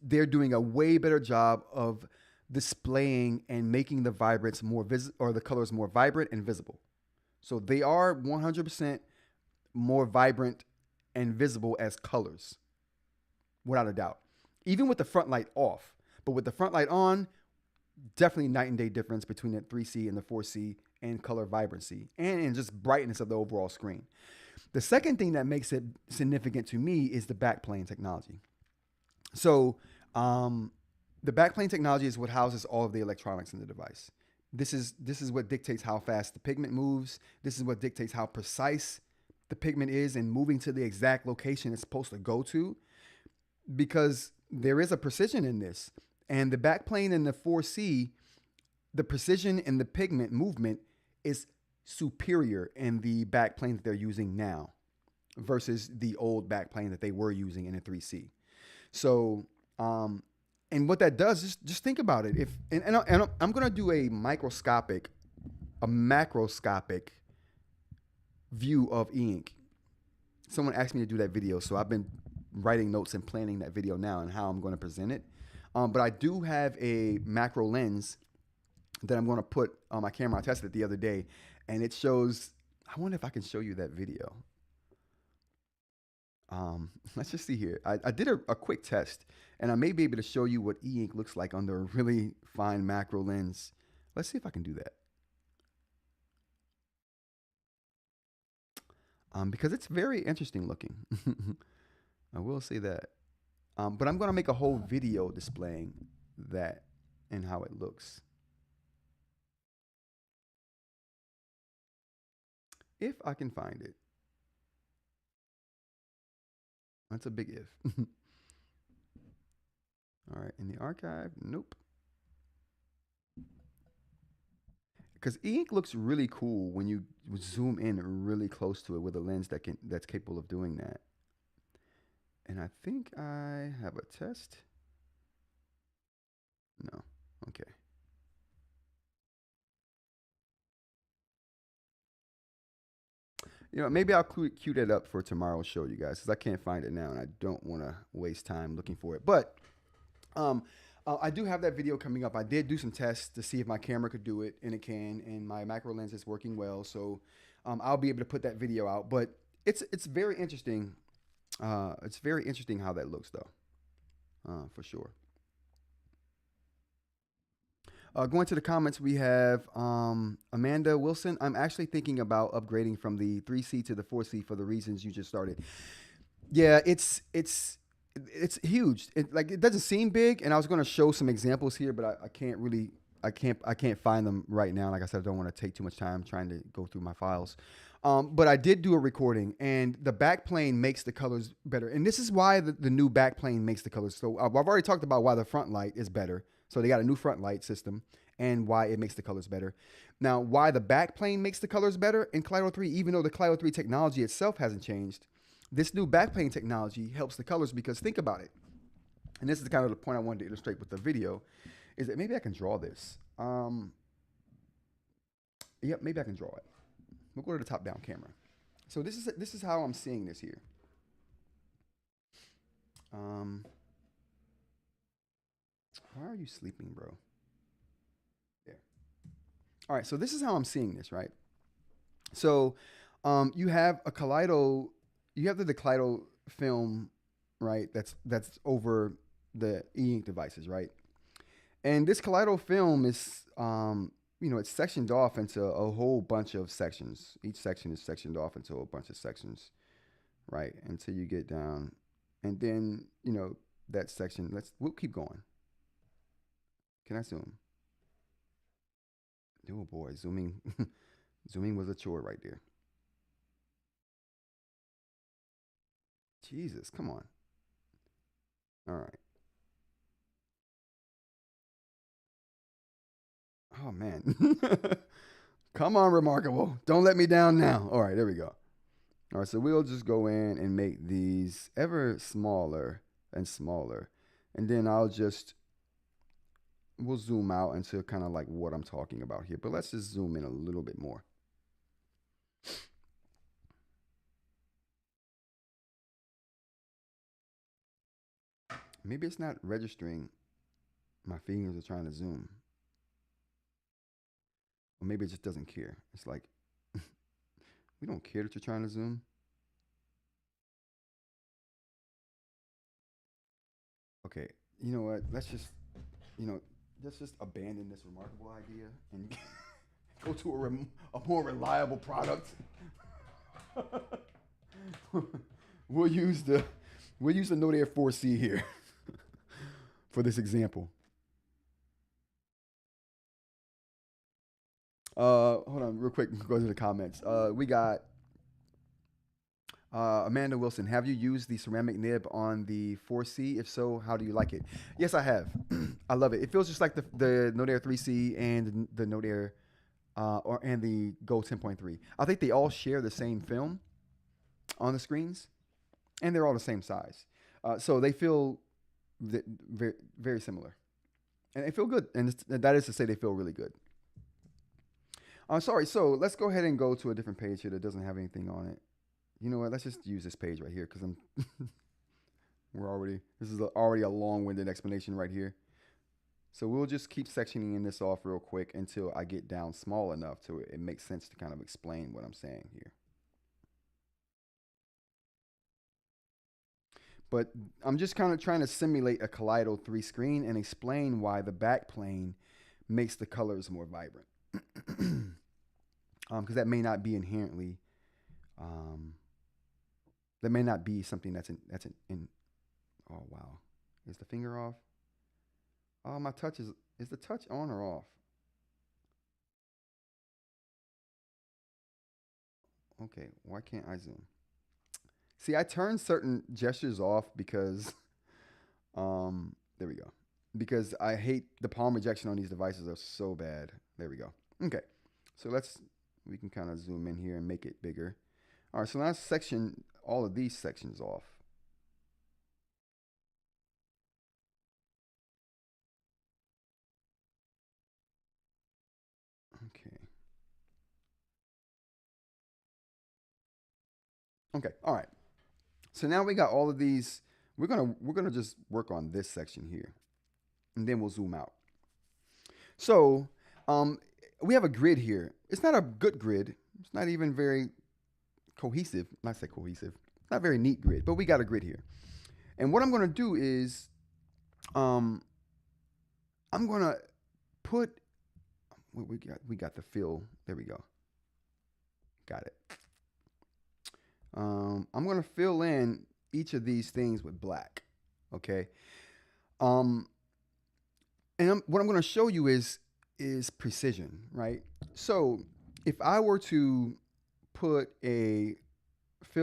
they're doing a way better job of displaying and making the vibrance more the colors more vibrant and visible. So they are 100% more vibrant and visible as colors, without a doubt. Even with the front light off, but with the front light on, definitely night and day difference between the 3C and the 4C and color vibrancy and just brightness of the overall screen. The second thing that makes it significant to me is the backplane technology. So the backplane technology is what houses all of the electronics in the device. This is what dictates how fast the pigment moves. This is what dictates how precise the pigment is in moving to the exact location it's supposed to go to, because there is a precision in this. And the backplane in the 4C, the precision in the pigment movement is superior in the backplane that they're using now versus the old backplane that they were using in the 3C. So, and what that does is just think about it. I'm going to do a macroscopic view of eInk. Someone asked me to do that video, so I've been writing notes and planning that video now and how I'm going to present it. But I do have a macro lens that I'm going to put on my camera. I tested it the other day, and it shows. I wonder if I can show you that video. Let's just see here. I did a quick test, and I may be able to show you what eInk looks like under a really fine macro lens. Let's see if I can do that. Because it's very interesting looking. I will say that. But I'm going to make a whole video displaying that and how it looks. If I can find it. That's a big if. All right, in the archive, nope. Because eInk looks really cool when you zoom in really close to it with a lens that's capable of doing that. And I think I have a test. No, okay. You know, maybe I'll queue that up for tomorrow's show, you guys, because I can't find it now, and I don't want to waste time looking for it. But I do have that video coming up. I did do some tests to see if my camera could do it, and it can, and my macro lens is working well. So I'll be able to put that video out. But it's very interesting. It's very interesting how that looks, though, for sure. Going to the comments, we have Amanda Wilson. I'm actually thinking about upgrading from the 3C to the 4C for the reasons you just started. Yeah, it's huge. It doesn't seem big, and I was going to show some examples here, but I can't find them right now. Like I said, I don't want to take too much time trying to go through my files. But I did do a recording, and the backplane makes the colors better. And this is why the new backplane makes the colors. So I've already talked about why the front light is better. So they got a new front light system and why it makes the colors better. Now, why the backplane makes the colors better in Kaleido 3, even though the Kaleido 3 technology itself hasn't changed, this new backplane technology helps the colors because think about it. And this is kind of the point I wanted to illustrate with the video, is that maybe I can draw this. Yep, maybe I can draw it. We'll go to the top-down camera. So this is how I'm seeing this here. Why are you sleeping, bro? There. All right, so this is how I'm seeing this, right? So you have a Kaleido, you have the Kaleido film, right? That's over the eInk devices, right? And this Kaleido film is, it's sectioned off into a whole bunch of sections. Each section is sectioned off into a bunch of sections, right? Until you get down, and then that section. We'll keep going. Can I zoom? Oh boy, zooming. Zooming was a chore right there. Jesus, come on. All right. Oh man. Come on, Remarkable. Don't let me down now. All right, there we go. All right, so we'll just go in and make these ever smaller and smaller. And then we'll zoom out into kind of like what I'm talking about here. But let's just zoom in a little bit more. Maybe it's not registering. My fingers are trying to zoom. Or maybe it just doesn't care. It's like, we don't care that you're trying to zoom. Okay, you know what? Let's just abandon this Remarkable idea and go to a more reliable product. We'll use the Note Air 4C here for this example. Hold on, real quick. Go to the comments. We got Amanda Wilson. Have you used the ceramic nib on the 4C? If so, how do you like it? Yes, I have. I love it. It feels just like the Note Air 3C and the Note Air and the Go 10.3. I think they all share the same film on the screens, and they're all the same size. So they feel very, very similar, and they feel good. And that is to say, they feel really good. Sorry, so let's go ahead and go to a different page here that doesn't have anything on it. You know what? Let's just use this page right here because this is already a long-winded explanation right here. So we'll just keep sectioning this off real quick until I get down small enough to it makes sense to kind of explain what I'm saying here. But I'm just kind of trying to simulate a Kaleido 3 screen and explain why the back plane makes the colors more vibrant. Because that may not be inherently, that may not be something that's in. Oh wow, is the finger off? Oh, my touch is the touch on or off? Okay, why can't I zoom? See, I turn certain gestures off because, there we go. Because I hate the palm rejection on these devices are so bad. There we go. Okay, so we can kind of zoom in here and make it bigger. All right, so now section all of these sections off. Okay. Okay, all right. So now we got all of these. We're gonna just work on this section here, and then we'll zoom out. So we have a grid here. It's not a good grid. It's not even very cohesive. Not say cohesive. Not very neat grid, but we got a grid here. And what I'm gonna do is, I'm gonna put. We got the fill. There we go. Got it. I'm gonna fill in each of these things with black. Okay. And what I'm gonna show you is precision, right? So if I were to fill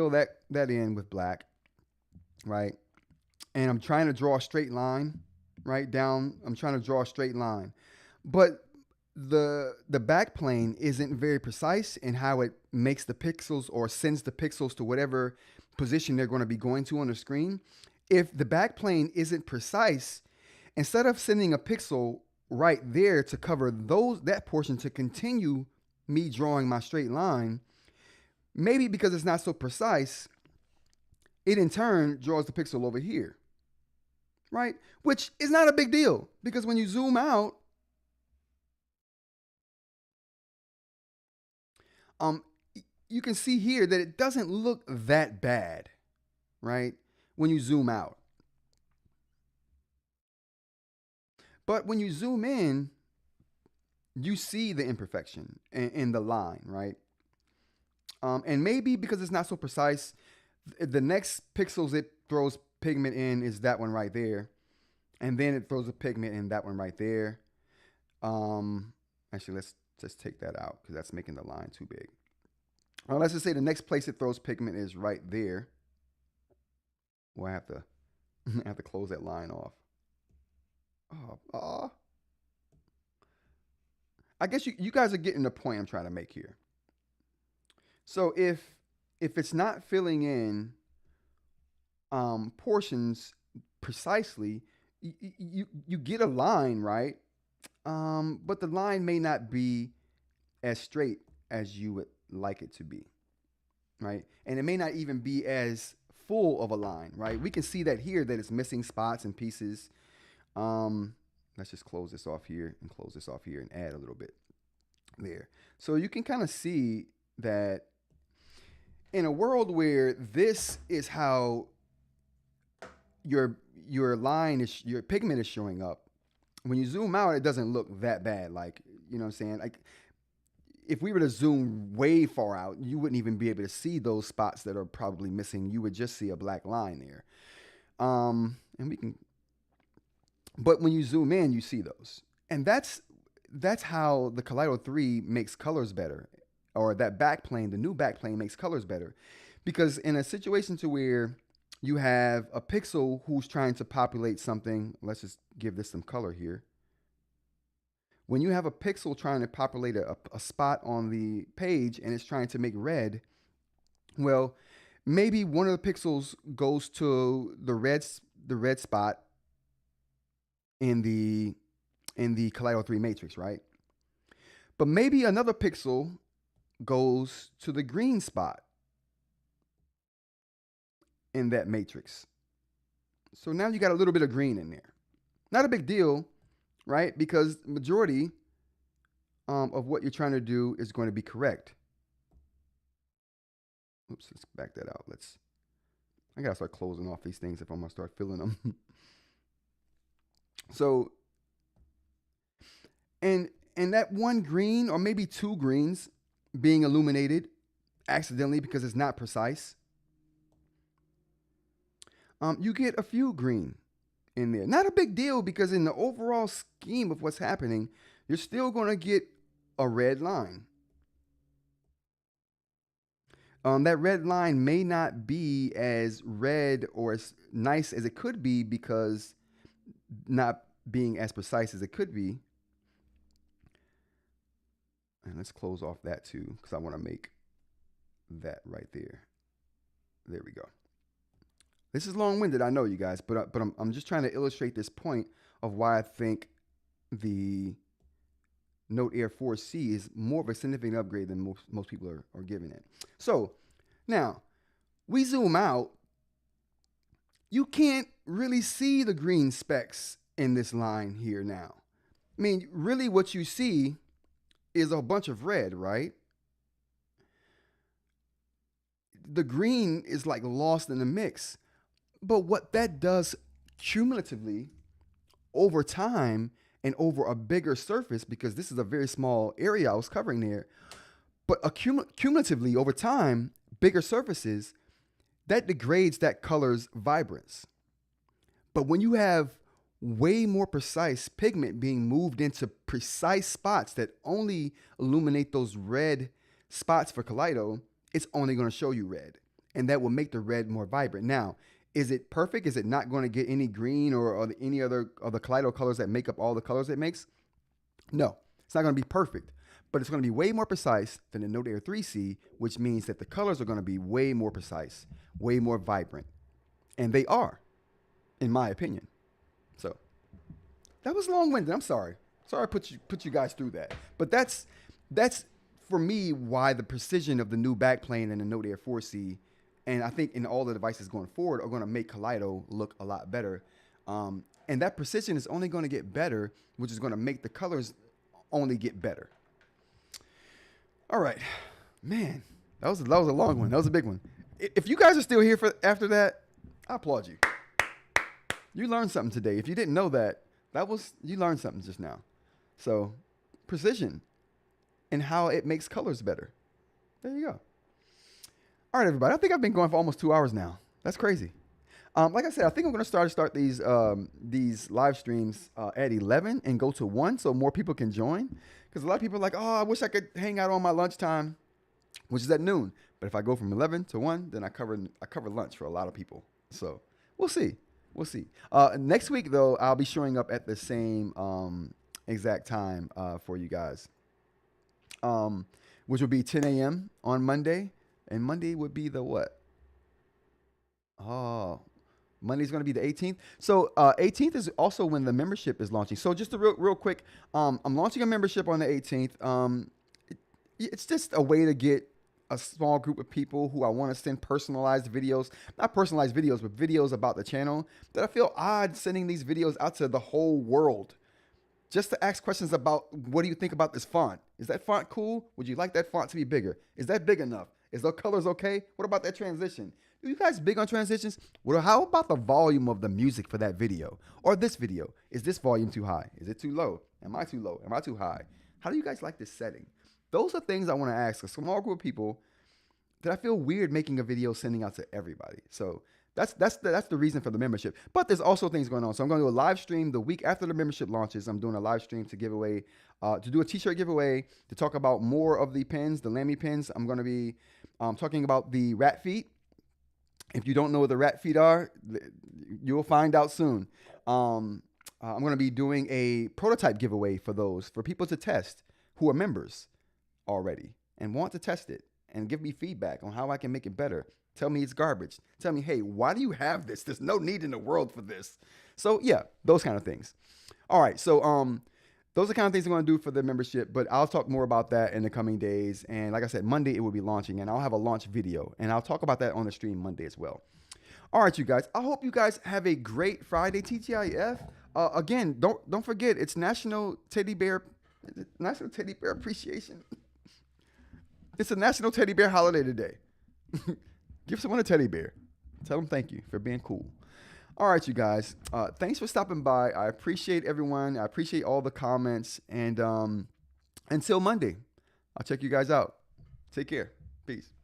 that in with black, right? And I'm trying to draw a straight line, right down. I'm trying to draw a straight line, but the back plane isn't very precise in how it makes the pixels or sends the pixels to whatever position they're going to be going to on the screen. If the back plane isn't precise, instead of sending a pixel right there to cover that portion to continue me drawing my straight line, maybe because it's not so precise, it in turn draws the pixel over here, right? Which is not a big deal because when you zoom out, you can see here that it doesn't look that bad, right? When you zoom out. But when you zoom in, you see the imperfection in the line, right? And maybe because it's not so precise, the next pixels it throws pigment in is that one right there. And then it throws a pigment in that one right there. Actually, let's just take that out because that's making the line too big. Let's just say the next place it throws pigment is right there. Well, I have to close that line off. I guess you guys are getting the point I'm trying to make here. So if it's not filling in portions precisely, you get a line, right? But the line may not be as straight as you would like it to be, right? And it may not even be as full of a line, right? We can see that here that it's missing spots and pieces. Let's just close this off here and close this off here and add a little bit there. So you can kind of see that in a world where this is how your pigment is showing up, when you zoom out, it doesn't look that bad. Like, you know what I'm saying? Like, if we were to zoom way far out, you wouldn't even be able to see those spots that are probably missing. You would just see a black line there. But when you zoom in, you see those. And that's how the Kaleido 3 makes colors better. Or that backplane, the new backplane makes colors better. Because in a situation to where you have a pixel who's trying to populate something, let's just give this some color here. When you have a pixel trying to populate a spot on the page and it's trying to make red, well, maybe one of the pixels goes to the red spot in the Kaleido 3 matrix, right? But maybe another pixel goes to the green spot in that matrix. So now you got a little bit of green in there. Not a big deal, right? Because the majority of what you're trying to do is going to be correct. Oops, let's back that out. I gotta start closing off these things if I'm gonna start filling them. So, and that one green or maybe two greens being illuminated accidentally because it's not precise, you get a few green in there. Not a big deal because in the overall scheme of what's happening, you're still going to get a red line. That red line may not be as red or as nice as it could be because not being as precise as it could be. And let's close off that too because I want to make that right there. There we go. This is long-winded, I know, you guys, but I'm just trying to illustrate this point of why I think the Note Air 4C is more of a significant upgrade than most people are giving it. So now we zoom out. You can't really see the green specks in this line here now. I mean, really what you see is a bunch of red, right? The green is like lost in the mix. But what that does cumulatively over time and over a bigger surface, because this is a very small area I was covering there, but cumulatively over time, bigger surfaces, that degrades that color's vibrance. But when you have way more precise pigment being moved into precise spots that only illuminate those red spots for Kaleido, it's only going to show you red. And that will make the red more vibrant. Now, is it perfect? Is it not going to get any green or any other of the Kaleido colors that make up all the colors it makes? No, it's not going to be perfect, but it's going to be way more precise than the Note Air 3C, which means that the colors are going to be way more precise, way more vibrant. And they are, in my opinion. So that was long-winded. I'm sorry. Sorry I put you guys through that. But that's for me why the precision of the new backplane and the Note Air 4C, and I think in all the devices going forward, are going to make Kaleido look a lot better. And that precision is only going to get better, which is going to make the colors only get better. All right, man, that was a long one. That was a big one. If you guys are still here after that, I applaud you. You learned something today. If you didn't know that, you learned something just now. So precision and how it makes colors better. There you go. All right, everybody. I think I've been going for almost 2 hours now. That's crazy. Like I said, I think I'm going to start these live streams at 11 and go to 1 so more people can join. Because a lot of people are like, oh, I wish I could hang out on my lunchtime, which is at noon. But if I go from 11 to 1, then I cover lunch for a lot of people. So we'll see. We'll see. Next week, though, I'll be showing up at the same exact time for you guys, which will be 10 a.m. on Monday. And Monday would be the what? Oh, Monday's going to be the 18th. So 18th is also when the membership is launching. So just a real quick, I'm launching a membership on the 18th. It's just a way to get a small group of people who I want to send personalized videos, not personalized videos, but videos about the channel that I feel odd sending these videos out to the whole world. Just to ask questions about, what do you think about this font? Is that font cool? Would you like that font to be bigger? Is that big enough? Is the colors okay? What about that transition? Are you guys big on transitions? Well, how about the volume of the music for that video? Or this video? Is this volume too high? Is it too low? Am I too low? Am I too high? How do you guys like this setting? Those are things I want to ask a small group of people that I feel weird making a video sending out to everybody. So that's the reason for the membership. But there's also things going on. So I'm going to do a live stream the week after the membership launches. I'm doing a live stream to give away, to do a t-shirt giveaway, to talk about more of the pins, the Lamy pins. I'm going to be talking about the rat feet. If you don't know what the rat feet are, you'll find out soon. I'm going to be doing a prototype giveaway for those, for people to test who are members already and want to test it and give me feedback on how I can make it better. Tell me it's garbage. Tell me, hey, why do you have this? There's no need in the world for this. So yeah, those kind of things. All right, so those are the kind of things I'm going to do for the membership, but I'll talk more about that in the coming days. And like I said, Monday it will be launching, and I'll have a launch video, and I'll talk about that on the stream Monday as well. All right, you guys. I hope you guys have a great Friday, TGIF. Again, don't forget, it's National Teddy Bear Appreciation. It's a National Teddy Bear holiday today. Give someone a teddy bear. Tell them thank you for being cool. All right, you guys. Thanks for stopping by. I appreciate everyone. I appreciate all the comments. And until Monday, I'll check you guys out. Take care. Peace.